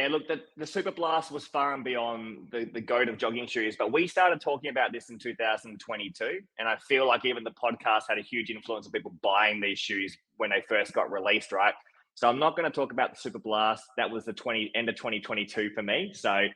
S4: Look, the Super Blast was far and beyond the goat of jogging shoes, but we started talking about this in 2022, and I feel like even the podcast had a huge influence of people buying these shoes when they first got released, right? So I'm not going to talk about the Super Blast. That was the end of 2022 for me. So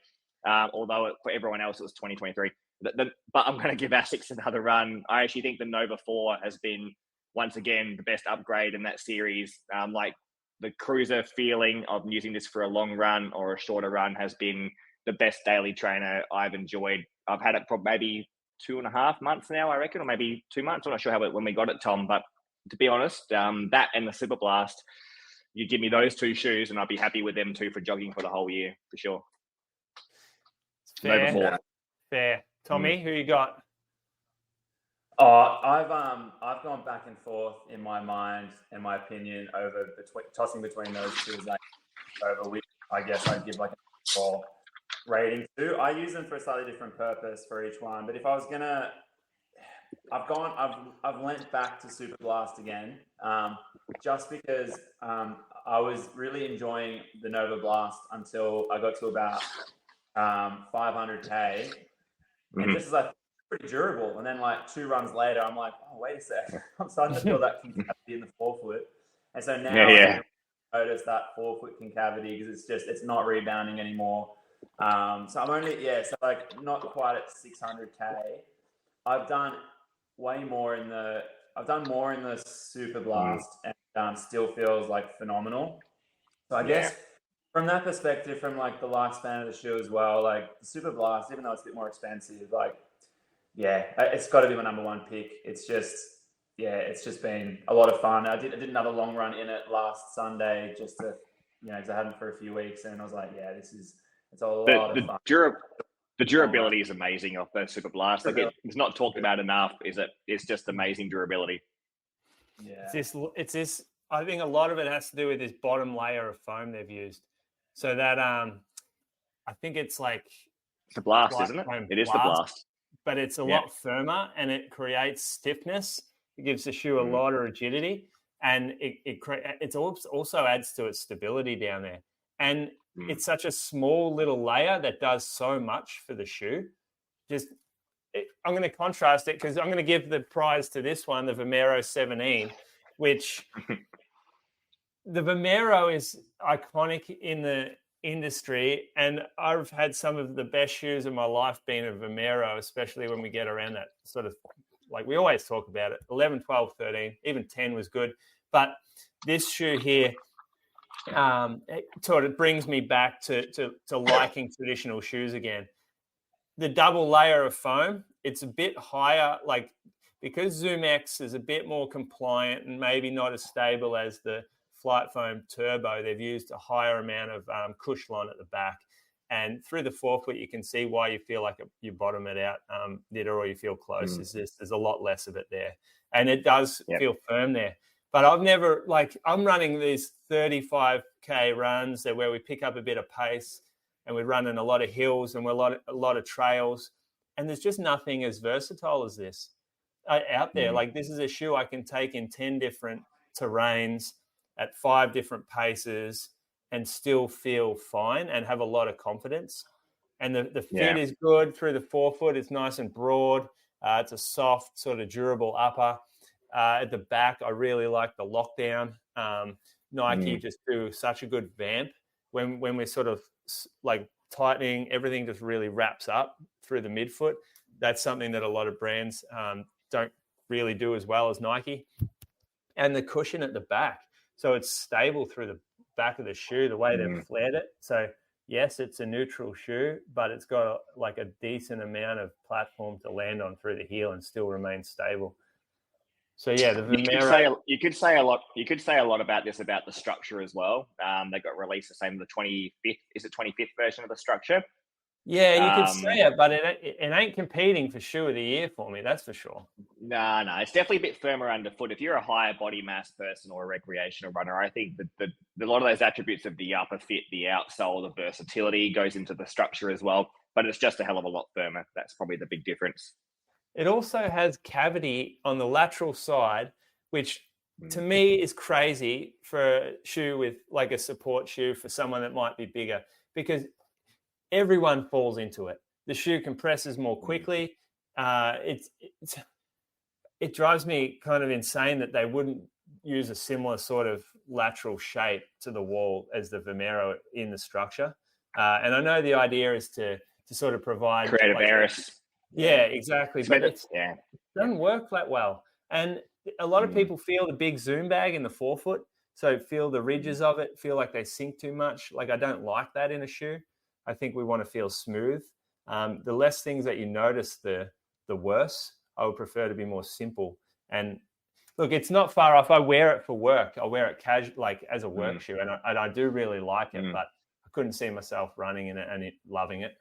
S4: although for everyone else it was 2023, but I'm going to give Asics another run. I actually think the Nova 4 has been once again the best upgrade in that series. Like the cruiser feeling of using this for a long run or a shorter run has been the best daily trainer I've enjoyed. I've had it for maybe 2.5 months now, I reckon, or maybe 2 months. I'm not sure when we got it, Tom, but to be honest, that and the Super Blast, you give me those two shoes and I'd be happy with them too for jogging for the whole year, for sure.
S2: Fair. Tommy, who you got?
S3: Oh, I've gone back and forth in my mind and my opinion tossing between those two. Over which I guess I'd give like a 4 rating to. I use them for a slightly different purpose for each one. But if I was gonna, I've went back to Super Blast again, just because I was really enjoying the Nova Blast until I got to about 500k, and just as I pretty durable, and then like 2 runs later, I'm like, oh wait a sec, I'm starting to feel that concavity in the forefoot, and so now I notice that forefoot concavity because it's not rebounding anymore. So I'm only like not quite at 600k. I've done more in the Super Blast, and still feels like phenomenal. So I guess from that perspective, from like the lifespan of the shoe as well, like the Super Blast, even though it's a bit more expensive, like it's got to be my number 1 pick. It's just been a lot of fun. I did another long run in it last Sunday just to, because I hadn't for a few weeks, and I was like, it's a lot of fun.
S4: The durability is amazing off the Super Blast. Like it's not talked about enough. It's just amazing durability.
S2: Yeah, it's this. I think a lot of it has to do with this bottom layer of foam they've used. So that I think it's like
S4: the Blast, isn't it? It is the Blast,
S2: but it's a lot firmer and it creates stiffness. It gives the shoe a lot of rigidity, and it also adds to its stability down there. And it's such a small little layer that does so much for the shoe. I'm going to contrast it because I'm going to give the prize to this one, the Vomero 17, which the Vomero is iconic in the industry, and I've had some of the best shoes of my life being a Vomero, especially when we get around that sort of, like we always talk about it, 11, 12, 13, even 10 was good. But this shoe here, it sort of brings me back to liking traditional shoes again. The double layer of foam, it's a bit higher, like because Zoom X is a bit more compliant and maybe not as stable as the Flight Foam Turbo. They've used a higher amount of Cushlon at the back, and through the forefoot you can see why you feel like you bottom it out, Nitta, or you feel close. There's a lot less of it there, and it does feel firm there. But I've never, I'm running these 35k runs where we pick up a bit of pace, and we're running a lot of hills and a lot of trails, and there's just nothing as versatile as this out there. Like this is a shoe I can take in 10 different terrains at 5 different paces and still feel fine and have a lot of confidence. And the fit is good through the forefoot. It's nice and broad. It's a soft, sort of durable upper. At the back, I really like the lockdown. Nike just do such a good vamp. When we're sort of like tightening, everything just really wraps up through the midfoot. That's something that a lot of brands don't really do as well as Nike. and the cushion at the back. So it's stable through the back of the shoe, the way they've flared it. So yes, it's a neutral shoe, but it's got like a decent amount of platform to land on through the heel and still remain stable. So yeah, the Vomero.
S4: You could say a lot. You could say a lot about this about the structure as well. They got released the same the 25th. Is it 25th version of the structure?
S2: Yeah, you could say it, but it ain't competing for shoe of the year for me. That's for sure.
S4: No, it's definitely a bit firmer underfoot. If you're a higher body mass person or a recreational runner, I think that a lot of those attributes of the upper fit, the outsole, the versatility goes into the structure as well. But it's just a hell of a lot firmer. That's probably the big difference.
S2: It also has cavity on the lateral side, which to me is crazy for a shoe with like a support shoe for someone that might be bigger, because everyone falls into it. The shoe compresses more quickly. It drives me kind of insane that they wouldn't use a similar sort of lateral shape to the wall as the Vomero in the structure. And I know the idea is to sort of provide
S4: creative errors.
S2: Yeah, exactly. But it doesn't work that well. And a lot of people feel the big zoom bag in the forefoot. So feel the ridges of it, feel like they sink too much. Like I don't like that in a shoe. I think we want to feel smooth. The less things that you notice, the worse. I would prefer to be more simple. And look, it's not far off. I wear it for work. I wear it casual, like as a work shoe. And I do really like it, but I couldn't see myself running in it and loving it.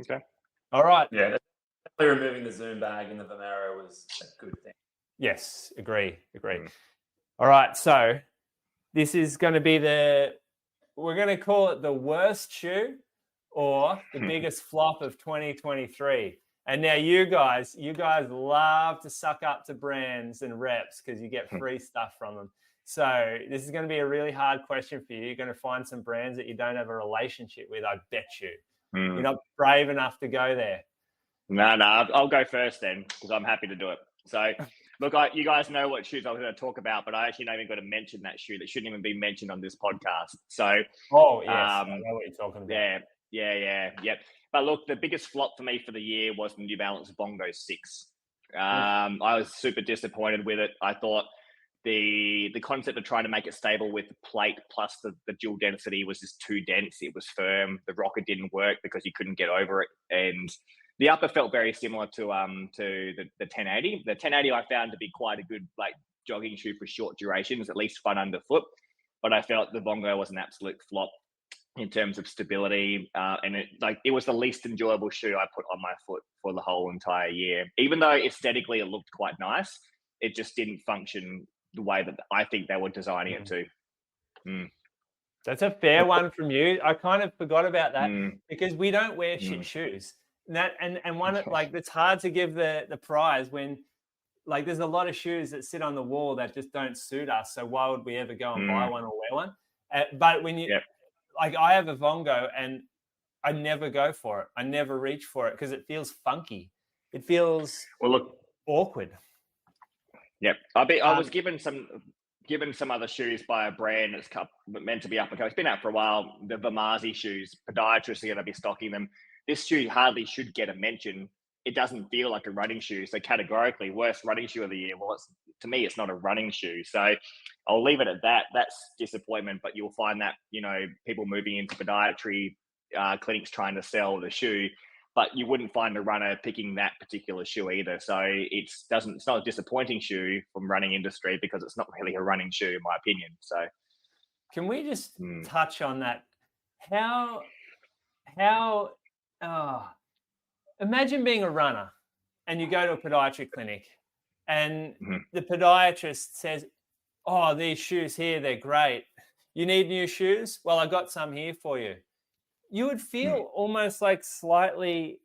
S4: Okay.
S2: All right.
S3: Yeah, definitely removing the zoom bag in the Vomero was a good thing.
S2: Yes, agree. All right, so this is going to be we're going to call it the worst shoe or the biggest flop of 2023. And now you guys love to suck up to brands and reps because you get free stuff from them. So this is going to be a really hard question for you. You're going to find some brands that you don't have a relationship with, I bet you. You're not brave enough to go there.
S4: No, I'll go first then because I'm happy to do it. So, look, you guys know what shoes I was going to talk about, but I actually not even got to mention that shoe that shouldn't even be mentioned on this podcast. So,
S2: yes, I know what you're talking about.
S4: Yeah. But look, the biggest flop for me for the year was the New Balance Bongo 6. I was super disappointed with it. I thought the concept of trying to make it stable with the plate plus the dual density was just too dense. It was firm. The rocker didn't work because you couldn't get over it, and the upper felt very similar to the 1080. The 1080 I found to be quite a good like jogging shoe for short durations, at least fun underfoot. But I felt the Bongo was an absolute flop in terms of stability, and it was the least enjoyable shoe I put on my foot for the whole entire year. Even though aesthetically it looked quite nice, it just didn't function the way that I think they were designing it to.
S2: That's a fair one from you. I kind of forgot about that because we don't wear shit shoes. And one like it's hard to give the prize when like there's a lot of shoes that sit on the wall that just don't suit us. So why would we ever go and buy one or wear one? But when you like, I have a Vongo and I never go for it. I never reach for it because it feels funky. It feels awkward.
S4: Yep, I was given some other shoes by a brand that's meant to be up and coming. It's been out for a while. The Vamazi shoes, podiatrists are going to be stocking them. This shoe hardly should get a mention. It doesn't feel like a running shoe. So categorically, worst running shoe of the year. Well, to me, it's not a running shoe. So I'll leave it at that. That's disappointment. But you'll find that, people moving into podiatry clinics trying to sell the shoe, but you wouldn't find a runner picking that particular shoe either. So it's not a disappointing shoe from running industry because it's not really a running shoe, in my opinion. So
S2: can we just touch on that? Imagine being a runner and you go to a podiatry clinic and the podiatrist says, "Oh, these shoes here, they're great. You need new shoes? Well, I got some here for you." You would feel almost like slightly,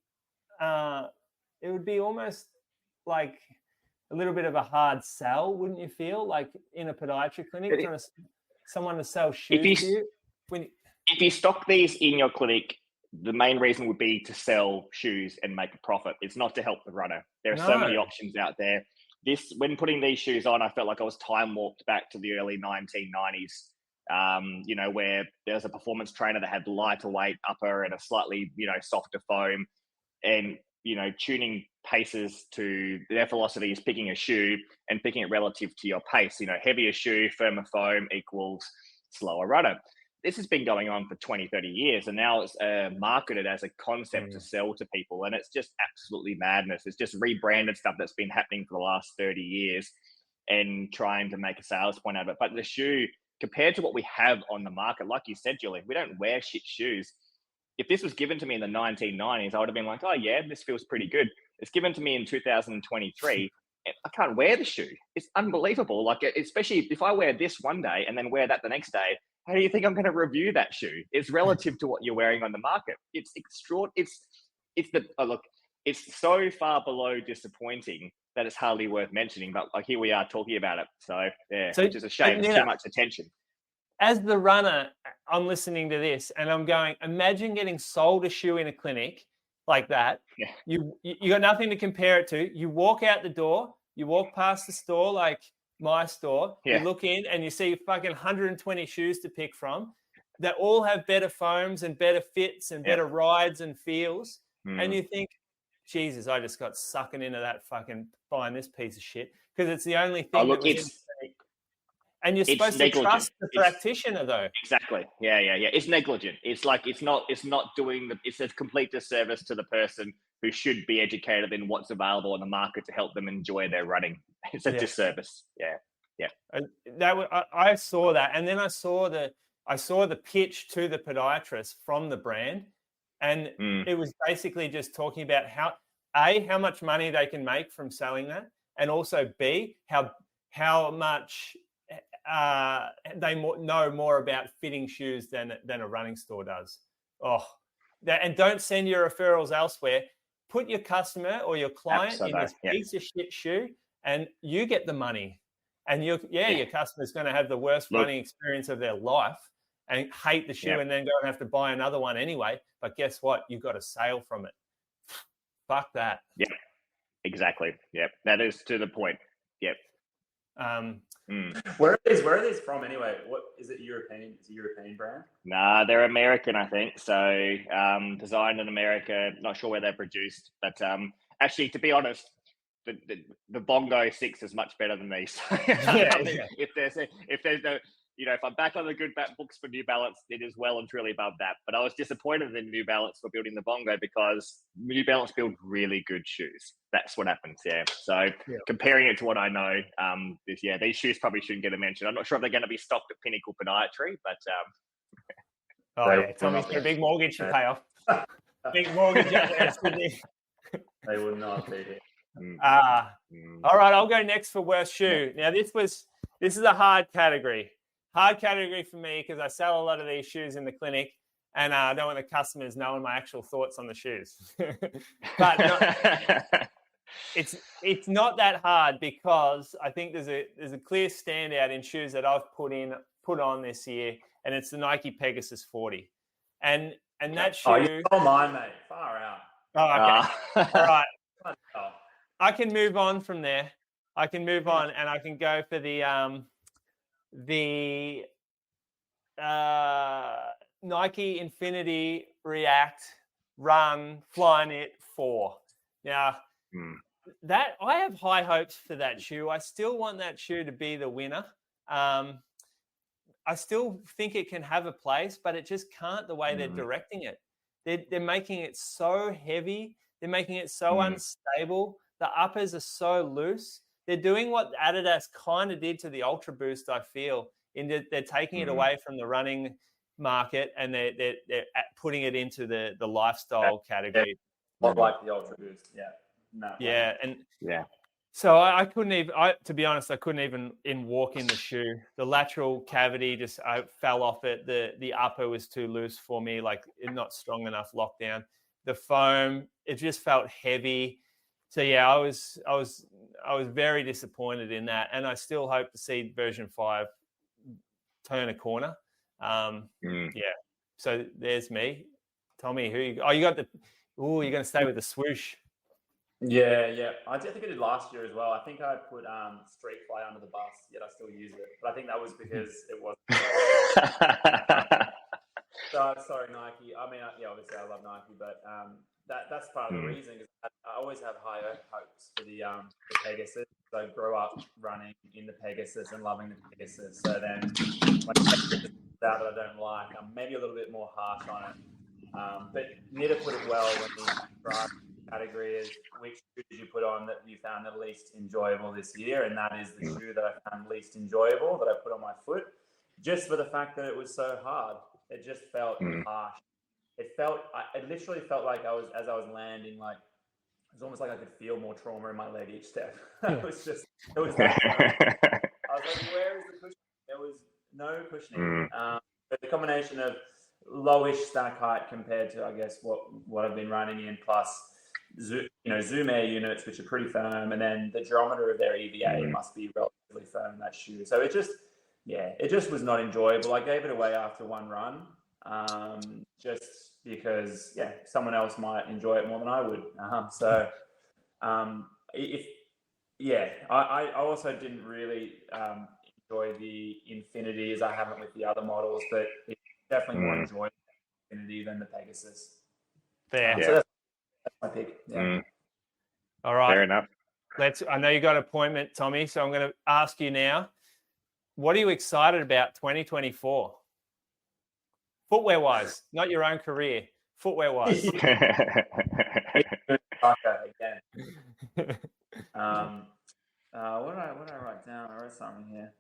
S2: it would be almost like a little bit of a hard sell, wouldn't you feel? Like in a podiatry clinic, someone to sell shoes to you?
S4: If you stock these in your clinic, the main reason would be to sell shoes and make a profit. It's not to help the runner. There are so many options out there. When putting these shoes on, I felt like I was time warped back to the early 1990s. Where there's a performance trainer that had lighter weight upper and a slightly, softer foam. And tuning paces to their philosophy is picking a shoe and picking it relative to your pace. Heavier shoe, firmer foam equals slower runner. This has been going on for 20, 30 years, and now it's marketed as a concept to sell to people, and it's just absolutely madness. It's just rebranded stuff that's been happening for the last 30 years and trying to make a sales point out of it. But the shoe, compared to what we have on the market, like you said, Julie, we don't wear shit shoes. If this was given to me in the 1990s, I would have been like, oh yeah, this feels pretty good. It's given to me in 2023. I can't wear the shoe. It's unbelievable. Like, especially if I wear this one day and then wear that the next day, how do you think I'm going to review that shoe? It's relative to what you're wearing on the market. It's extraordinary. It's so far below disappointing that it's hardly worth mentioning. But like, here we are talking about it. So yeah, which is a shame. It's too much attention.
S2: As the runner, I'm listening to this and I'm going, imagine getting sold a shoe in a clinic like that.
S4: Yeah.
S2: You got nothing to compare it to. You walk out the door, you walk past the store, like my store, you look in and you see fucking 120 shoes to pick from that all have better foams and better fits and better rides and feels. And you think, Jesus, I just got sucking into that fucking buying this piece of shit because it's the only thing that was and you're supposed to trust the practitioner, though.
S4: Exactly. Yeah. It's negligent. It's like it's not doing it's a complete disservice to the person who should be educated in what's available on the market to help them enjoy their running. It's a disservice. Yeah.
S2: I saw that, and then I saw the pitch to the podiatrist from the brand, and it was basically just talking about how much money they can make from selling that, and also B, how much they know more about fitting shoes than a running store does. And don't send your referrals elsewhere. Put your customer or your client in this piece of shit shoe, and you get the money. And your customer's going to have the worst running experience of their life and hate the shoe and then go and have to buy another one anyway. But guess what? You got a sale from it. Fuck that.
S4: Yeah, exactly. Yep, that is to the point. Yep.
S3: Where are these from anyway? What is it? European? It's a European brand?
S4: Nah, they're American, I think. So designed in America. Not sure where they're produced, but actually, to be honest, the Bongo 6 is much better than these. If there's no, if I'm back on the good books for New Balance, it is well and truly above that. But I was disappointed in New Balance for building the Bongo because New Balance build really good shoes. That's what happens, So comparing it to what I know, these shoes probably shouldn't get a mention. I'm not sure if they're going to be stocked at Pinnacle Podiatry, but
S2: Tommy's got a big mortgage to pay off. Big mortgage out there, Sydney.
S3: They would not be here.
S2: All right, I'll go next for worst shoe. Now, this is a hard category. Hard category for me because I sell a lot of these shoes in the clinic and I don't want the customers knowing my actual thoughts on the shoes. But it's not that hard because I think there's a clear standout in shoes that I've put on this year, and it's the Nike Pegasus 40. And that shoe...
S3: Oh, you stole mine, mate. Far out.
S2: Oh, okay. All right. I can move on from there. I can move on and I can go for the Nike Infinity React Run Flyknit 4. Now, that I have high hopes for that shoe. I still want that shoe to be the winner. I still think it can have a place, but it just can't the way they're directing it. They're making it so heavy. They're making it so unstable. The uppers are so loose. They're doing what Adidas kind of did to the Ultra Boost, I feel, in that they're taking it away from the running market and they're putting it into the lifestyle category.
S3: Not like the Ultra Boost,
S2: So I couldn't even, to be honest, I couldn't even walk in the shoe. The lateral cavity just I fell off it. The upper was too loose for me, like not strong enough lockdown. The foam, it just felt heavy. So I was very disappointed in that, and I still hope to see version 5 turn a corner. So there's me, Tommy. You got the? Oh, you're going to stay with the swoosh.
S3: Yeah. I think I did last year as well. I think I put Street Fly under the bus, yet I still use it. But I think that was because it wasn't. So sorry, Nike. I mean, obviously I love Nike, but that's part of the reason. Cause I always have high hopes for the Pegasus. So I grew up running in the Pegasus and loving the Pegasus. So then when it's out that I don't like, I'm maybe a little bit more harsh on it. But Nitta put it well when he described the category is which shoe did you put on that you found the least enjoyable this year? And that is the shoe that I found least enjoyable that I put on my foot, just for the fact that it was so hard. It just felt harsh. It literally felt like as I was landing, like it was almost like I could feel more trauma in my leg each step. It was that. I was like, where is the cushioning? There was no cushioning. But the combination of lowish stack height compared to, I guess, what I've been running in, plus Zoom Air units, which are pretty firm, and then the geometer of their EVA must be relatively firm in that shoe. So it just was not enjoyable. I gave it away after one run. Just because, someone else might enjoy it more than I would. I also didn't really enjoy the Infinity as I haven't with the other models, but it's definitely more enjoyable Infinity than the Pegasus.
S2: Fair.
S3: So that's my pick. Yeah.
S2: All right.
S4: Fair enough.
S2: I know you got an appointment, Tommy, so I'm going to ask you now, what are you excited about 2024? Footwear-wise, not your own career. Footwear-wise.
S3: Again. What did I write down? I wrote something here.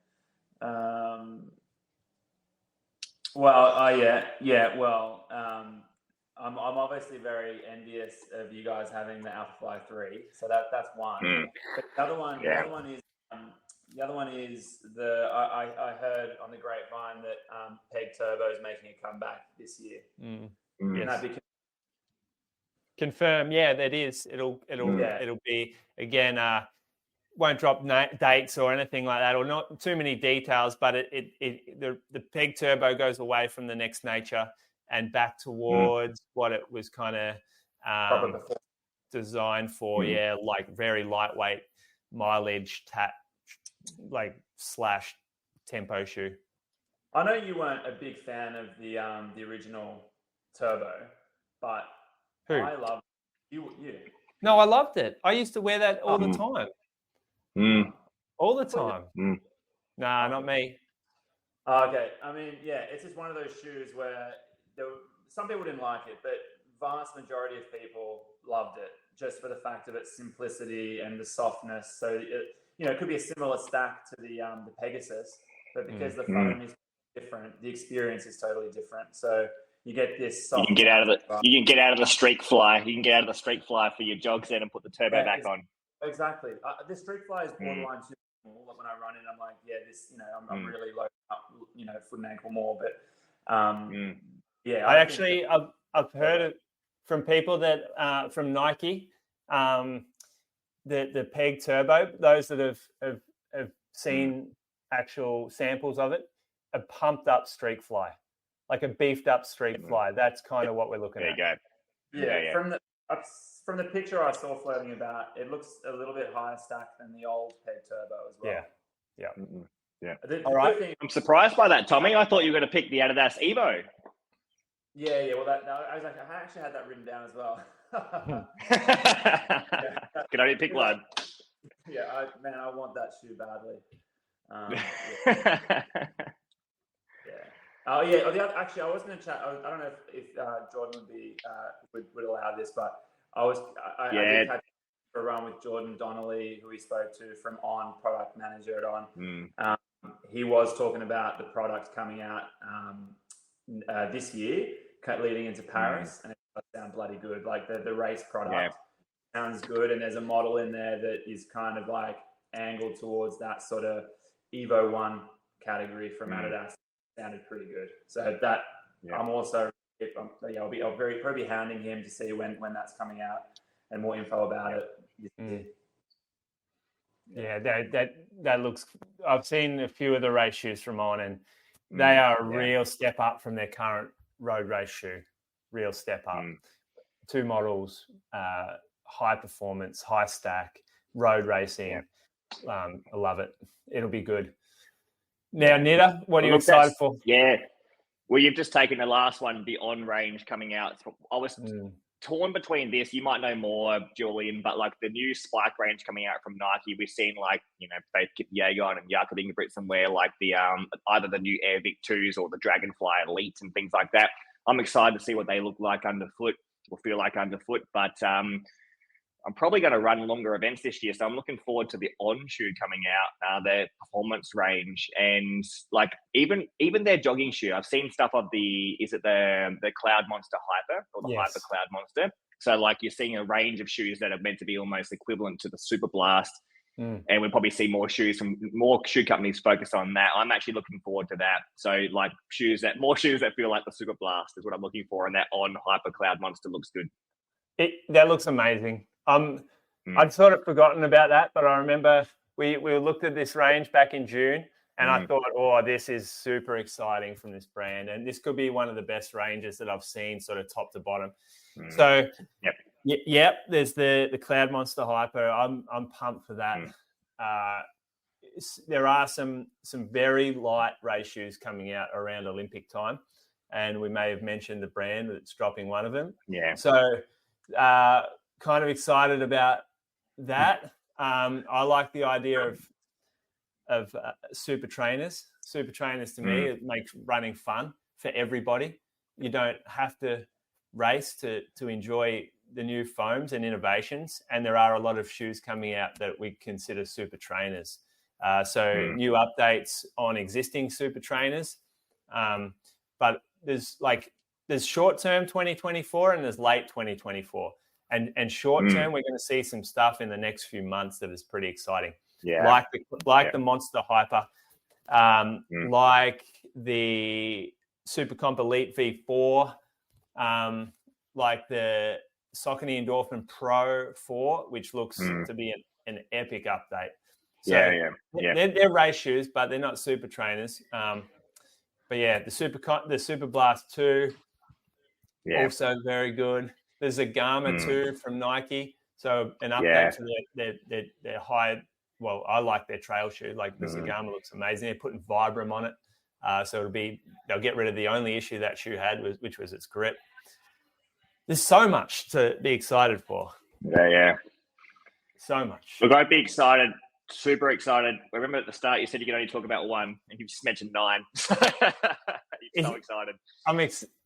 S3: I'm obviously very envious of you guys having the Alphafly 3. So that's one. But the other one is I heard on the grapevine that Peg Turbo is making a comeback this year.
S2: Yes. Confirm, that is. It'll be again. Won't drop dates or anything like that, or not too many details. But the Peg Turbo goes away from the Next Nature and back towards what it was kind of designed for. Like very lightweight mileage slash tempo shoe.
S3: I know you weren't a big fan of the original Turbo, but
S2: Who?
S3: I loved you.
S2: No, I loved it. I used to wear that all the time. All the time. Nah, not me.
S3: Okay. I mean, it's just one of those shoes where some people didn't like it, but vast majority of people loved it just for the fact of its simplicity and the softness. So it could be a similar stack to the Pegasus, but because the foam is different, the experience is totally different. So you get this soft.
S4: You can get out of the streak fly. You can get out of the streak fly for your jogs then and put the turbo back on.
S3: Exactly. The streak fly is borderline too small. Like when I run in, I'm like, I'm really low up, foot and ankle more. But
S2: I've heard it from people that from Nike, the Peg Turbo. Those that have seen actual samples of it, a pumped up streak fly, like a beefed up streak fly. That's kind of what we're looking at.
S4: There you go.
S3: Yeah. From the picture I saw floating about, it looks a little bit higher stacked than the old Peg Turbo as well.
S2: Yeah. All right.
S4: I'm surprised by that, Tommy. I thought you were going to pick the Adidas Evo.
S3: Yeah. Well, I actually had that written down as well.
S4: Can only pick one.
S3: Yeah, I want that shoe badly. Actually, I was going to chat. I don't know if Jordan would allow this, but I did catch a run with Jordan Donnelly, who we spoke to from On, product manager at On. He was talking about the product coming out this year, leading into Paris, and it does sound bloody good. Like the race product sounds good, and there's a model in there that is kind of like angled towards that sort of Evo 1 category from Adidas. Sounded pretty good. So that I'm also I'll probably hounding him to see when that's coming out and more info about it.
S2: Yeah, that looks. I've seen a few of the race shoes from On, and they are a real step up from their current road race shoe. Real step up. 2 models, high performance, high stack, road racing. I love it. It'll be good. Now, Nitta, what are you excited for?
S4: Yeah. Well, you've just taken the last one, the On range coming out. I was torn between this. You might know more, Julian, but like the new Spike range coming out from Nike, we've seen like, they keep Jaeger on and Jacobing Brits and wear like the either the new Air Vic 2s or the Dragonfly Elites and things like that. I'm excited to see what they look like underfoot or feel like underfoot, but I'm probably going to run longer events this year. So I'm looking forward to the On shoe coming out, their performance range, and like even their jogging shoe. I've seen stuff of the Cloud Monster Hyper or the Hyper Cloud Monster. So like you're seeing a range of shoes that are meant to be almost equivalent to the Super Blast. And we'll probably see more shoes from more shoe companies focused on that. I'm actually looking forward to that. So like more shoes that feel like the Super Blast is what I'm looking for. And that On Hyper Cloud Monster looks good.
S2: That looks amazing. I'd sort of forgotten about that, but I remember we looked at this range back in June, and I thought, oh, this is super exciting from this brand, and this could be one of the best ranges that I've seen, sort of top to bottom. So, there's the Cloud Monster Hyper. I'm pumped for that. There are some very light race shoes coming out around Olympic time, and we may have mentioned the brand that's dropping one of them. Yeah. So, kind of excited about that. I like the idea of super trainers. Super trainers to me, it makes running fun for everybody. You don't have to race to enjoy the new foams and innovations. And there are a lot of shoes coming out that we consider super trainers. So new updates on existing super trainers. But there's short-term 2024 and there's late 2024. And short term, we're going to see some stuff in the next few months that is pretty exciting. Yeah, like the Monster Hyper, like the Super Comp Elite V4, like the Saucony Endorphin Pro 4, which looks to be an epic update. So they're race shoes, but they're not super trainers. But yeah, the Super Blast 2, also very good. There's a Gamma 2 from Nike. So an update to their high, well, I like their trail shoe. Like the Zagama looks amazing. They're putting Vibram on it. So they'll get rid of the only issue that shoe had, which was its grip. There's so much to be excited for.
S4: Yeah. So
S2: much.
S4: Look, I'd be excited, super excited. Remember at the start you said you could only talk about one, and you just mentioned 9. You're so excited.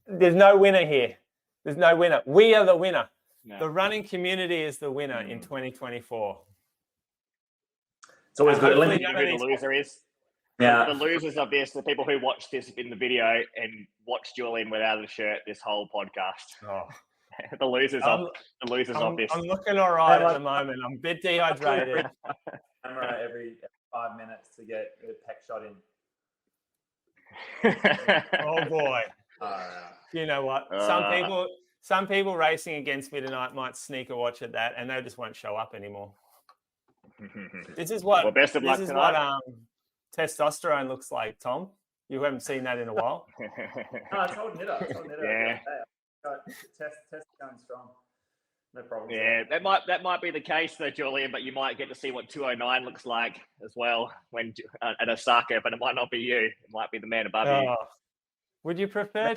S2: There's no winner here. There's no winner. We are the winner. No. The running community is the winner in 2024.
S3: It's always good.
S4: Who the loser is. Yeah. The losers of this, the people who watch this in the video and watch Julian without a shirt this whole podcast. Oh. the losers of this.
S2: I'm looking all right at the moment. I'm a bit dehydrated.
S3: Camera every 5 minutes to get a pec shot in.
S2: Oh boy. You know what? Some people racing against me tonight might sneak a watch at that, and they just won't show up anymore. This is what
S4: best of luck tonight.
S2: Testosterone looks like, Tom. You haven't seen that in a while.
S3: No, I told Nitta. Yeah. Test going strong. No problem.
S4: Yeah, that might be the case though, Julian. But you might get to see what 209 looks like as well when at Osaka. But it might not be you. It might be the man above you.
S2: Would you prefer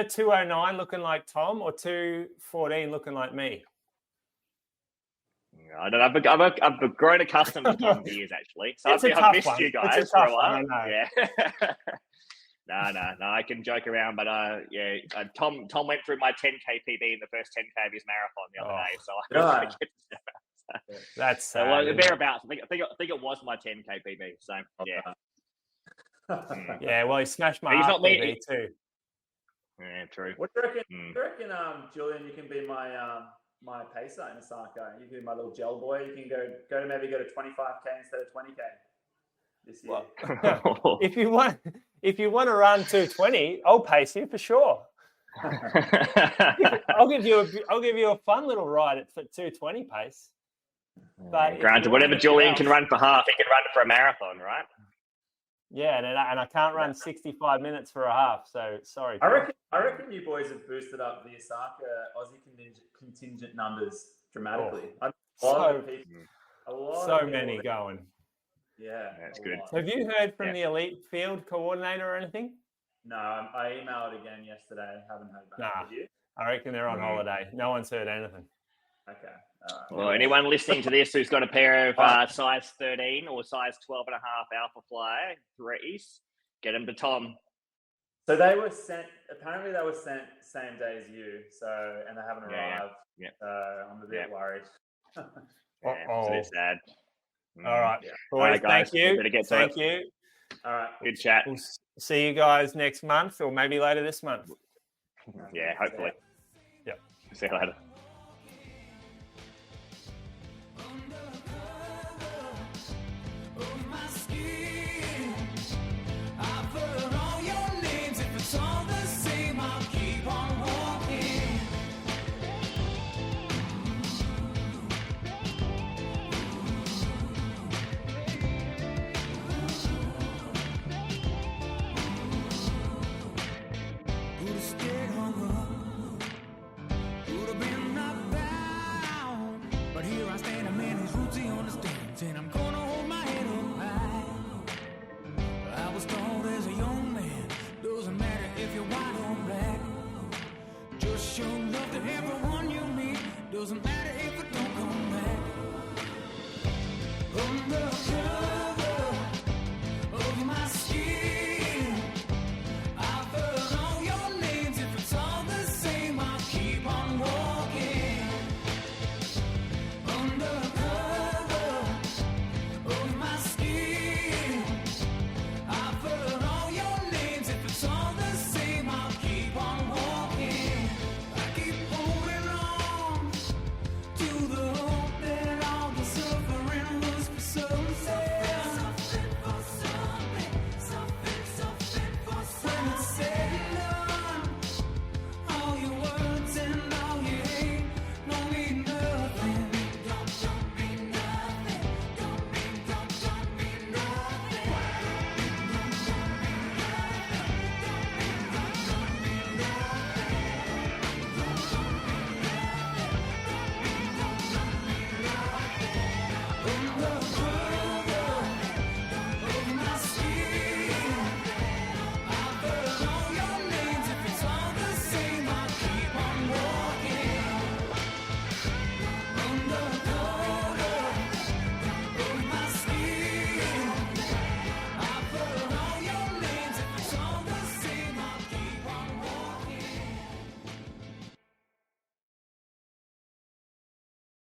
S2: 209 looking like Tom or 214 looking like me?
S4: I don't know. I've grown accustomed to Tom years actually. So I've missed you guys for a while. Yeah. No. I can joke around, but Tom went through my 10K PB in the first 10K of his marathon the other day. So
S2: that's sad,
S4: thereabouts. I think it was my 10K PB. So yeah.
S2: Yeah, well, he smashed my PB too.
S4: Yeah, true.
S3: What do you reckon, Julian? You can be my pacer in Osaka. You can be my little gel boy. You can go to 25K instead of 20K this year.
S2: Well, if you want to run 220, I'll pace you for sure. I'll give you a fun little ride at 220 pace.
S4: But granted, whatever Julian can run for half, he can run for a marathon, right?
S2: Yeah, and I can't run 65 minutes for a half, so sorry.
S3: I reckon you boys have boosted up the Osaka Aussie contingent numbers dramatically.
S2: So many going.
S3: Yeah,
S4: that's good.
S2: Have you heard from the elite field coordinator or anything?
S3: No, I emailed again yesterday. Haven't heard back. Did you?
S2: I reckon they're on holiday. No one's heard anything.
S3: Okay. All right.
S4: Well, anyone listening to this who's got a pair of size 13 or size 12.5 Alpha Fly 3s, get them to Tom.
S3: So they were sent. Apparently, they were sent same day as you. So, and they haven't arrived.
S4: Yeah.
S3: I'm a bit worried.
S4: It's a bit sad.
S2: All right.
S3: Yeah.
S2: Boys,
S4: All right, guys.
S2: thank you.
S4: Better get to
S2: Thank
S4: it.
S2: you.
S3: All right.
S4: Good chat.
S2: We'll see you guys next month or maybe later this month.
S4: Yeah, hopefully.
S2: Yep.
S4: See you later.
S1: of my skin. I've heard all your names. If it's all the same, I'll keep on walking. Could have stayed hung up. Could have been knocked down. But here I stand, a man whose roots he understands. And I'm gonna hold my head up high. I was told as a young man, doesn't matter if you're white or black. Just show love to everyone you meet. Doesn't matter if it don't come back. Undercover.